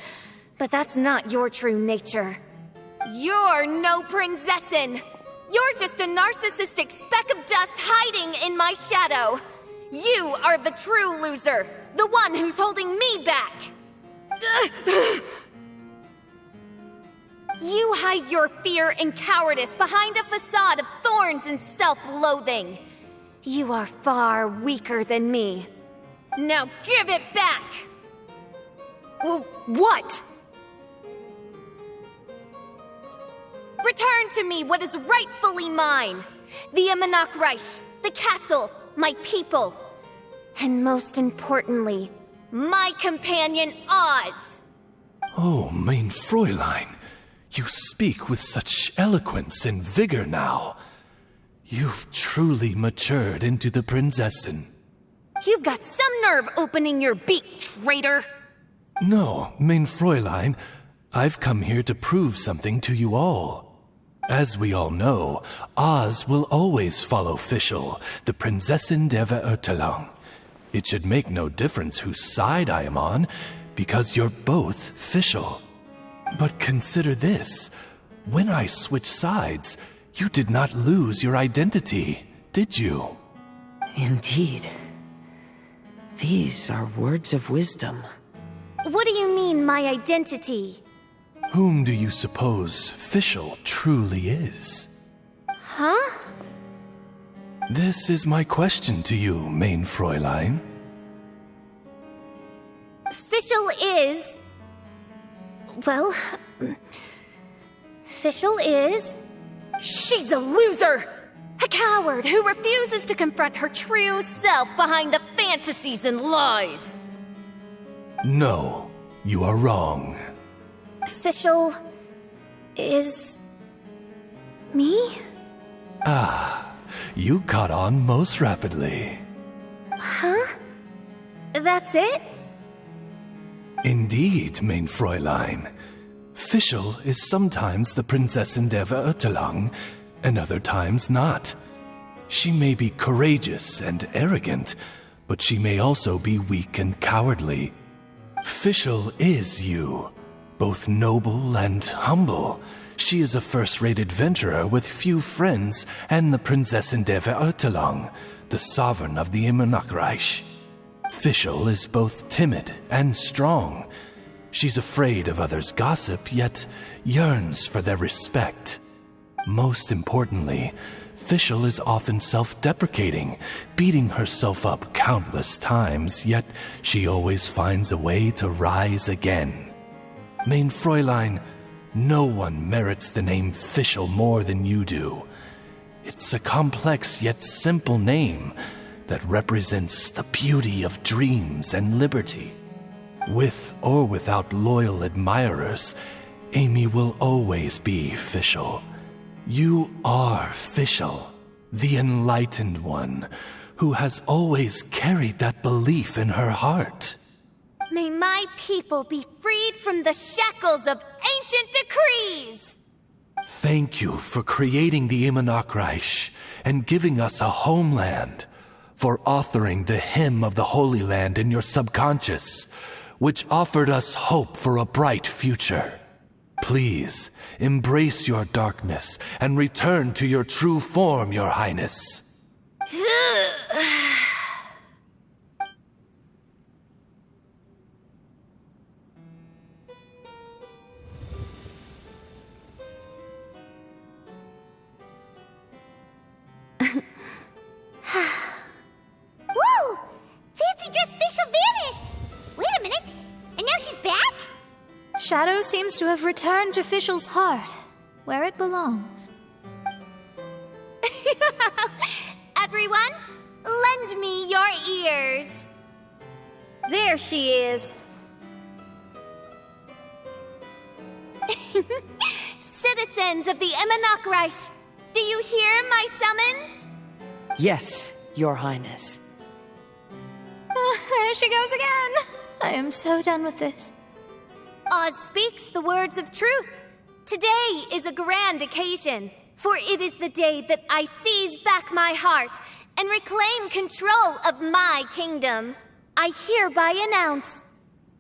but that's not your true nature. You're no princessin. You're just a narcissistic speck of dust hiding in my shadow. You are the true loser, the one who's holding me back. You hide your fear and cowardice behind a facade of thorns and self-loathing. You are far weaker than me. Now give it back! What? Return to me what is rightfully mine. The Imanok Reich, the castle, my people. And most importantly, my companion Oz. Oh, mein Fräulein, you speak with such eloquence and vigor now. You've truly matured into the Prinzessin. You've got some nerve opening your beak, traitor! No, mein Fräulein, I've come here to prove something to you all. As we all know, Oz will always follow Fischl, the Prinzessin der Verurteilung. It should make no difference whose side I am on, because you're both Fischl. But consider this. When I switched sides, you did not lose your identity, did you? Indeed. These are words of wisdom. What do you mean, my identity? Whom do you suppose Fischl truly is? Huh? This is my question to you, mein Fräulein. Fischl is... Well... Fischl is... She's a loser! A coward who refuses to confront her true self behind the fantasies and lies! No, you are wrong. Fischl is... me? Ah, you caught on most rapidly. Huh? That's it? Indeed, mein Fräulein. Fischl is sometimes the Prinzessin der Verurteilung, and other times not. She may be courageous and arrogant, but she may also be weak and cowardly. Fischl is you, both noble and humble. She is a first-rate adventurer with few friends and the Prinzessin der Verurteilung, the sovereign of the Imanok Reich. Fischl is both timid and strong. She's afraid of others' gossip, yet yearns for their respect. Most importantly, Fischl is often self-deprecating, beating herself up countless times, yet she always finds a way to rise again. Mein Fräulein, no one merits the name Fischl more than you do. It's a complex yet simple name that represents the beauty of dreams and liberty. With or without loyal admirers, Amy will always be Fischl. You are Fischl, the enlightened one, who has always carried that belief in her heart. May my people be freed from the shackles of ancient decrees! Thank you for creating the Imanok Reich and giving us a homeland, for authoring the hymn of the Holy Land in your subconscious, which offered us hope for a bright future. Please, embrace your darkness and return to your true form, Your Highness. Whoa! Fancy dress Fischl vanished! Wait a minute, and now she's back? Shadow seems to have returned to Fischl's heart, where it belongs. Everyone, lend me your ears. There she is. Citizens of the Immernachtreich, do you hear my summons? Yes, Your Highness. There she goes again. I am so done with this. Oz speaks the words of truth. Today is a grand occasion, for it is the day that I seize back my heart and reclaim control of my kingdom. I hereby announce,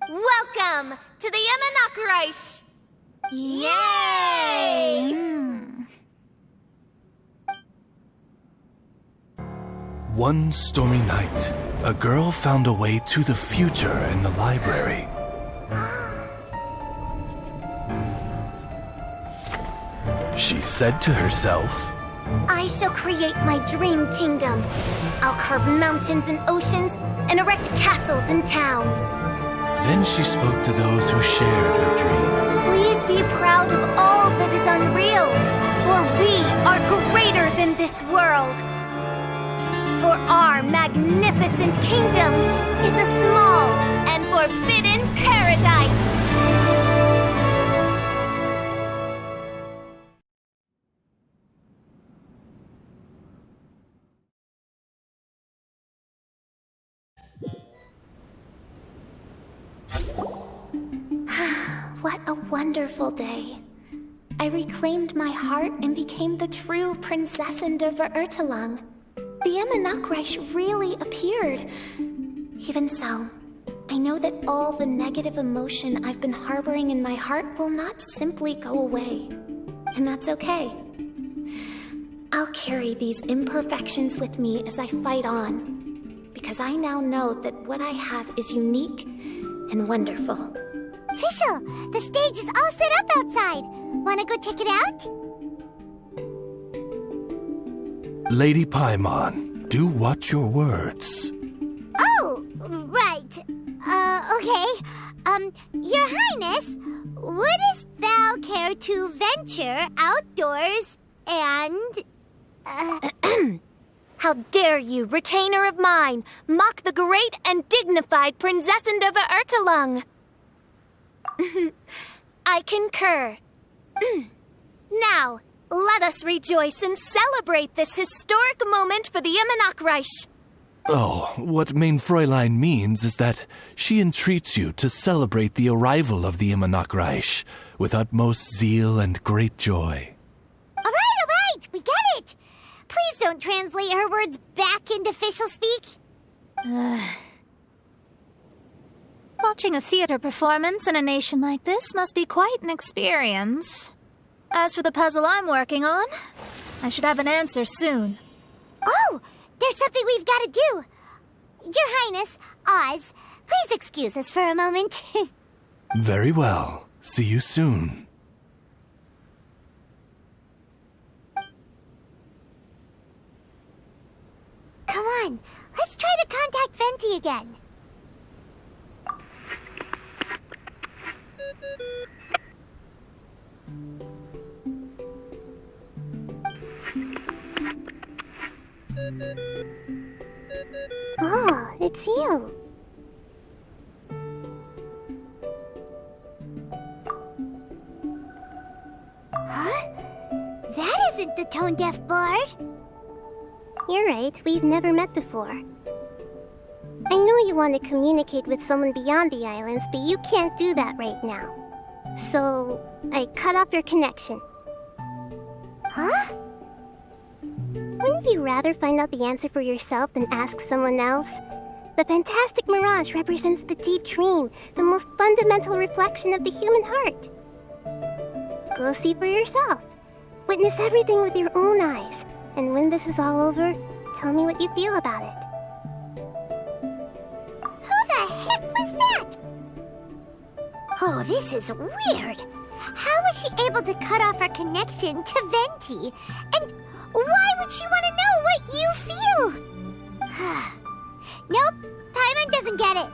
welcome to the Immernachtreich! Yay! One stormy night, a girl found a way to the future in the library. She said to herself, I shall create my dream kingdom. I'll carve mountains and oceans and erect castles and towns. Then she spoke to those who shared her dream. Please be proud of all that is unreal, for we are greater than this world. For our magnificent kingdom is a small and forbidden paradise. What a wonderful day. I reclaimed my heart and became the true Prinzessin der Verurteilung. The Immernachtreich really appeared. Even so, I know that all the negative emotion I've been harboring in my heart will not simply go away. And that's okay. I'll carry these imperfections with me as I fight on, because I now know that what I have is unique and wonderful. Fischl, the stage is all set up outside. Wanna go check it out? Lady Paimon, do watch your words. Oh, right. Okay. Your Highness, wouldst thou care to venture outdoors and... How dare you, retainer of mine, mock the great and dignified Prinzessin der Verurteilung? I concur. Now, let us rejoice and celebrate this historic moment for the Immernachtreich. Oh, what mein Fräulein means is that she entreats you to celebrate the arrival of the Immernachtreich with utmost zeal and great joy. All right, we got it. Please don't translate her words back into Fischl speak. Watching a theater performance in a nation like this must be quite an experience. As for the puzzle I'm working on, I should have an answer soon. Oh, there's something we've got to do. Your Highness, Oz, please excuse us for a moment. Very well. See you soon. Come on, let's try to contact Venti again. Oh, it's you. Huh? That isn't the tone-deaf bard. You're right, we've never met before. I know you want to communicate with someone beyond the islands, but you can't do that right now. So, I cut off your connection. Huh? Wouldn't you rather find out the answer for yourself than ask someone else? The fantastic mirage represents the deep dream, the most fundamental reflection of the human heart. Go see for yourself. Witness everything with your own eyes. And when this is all over, tell me what you feel about it. Who the heck was that? Oh, this is weird. How was she able to cut off her connection to Venti? And why would she want to know what you feel? Nope, Paimon doesn't get it.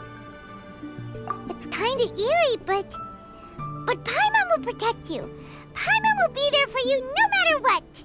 It's kinda eerie, but Paimon will protect you. Paimon will be there for you no matter what.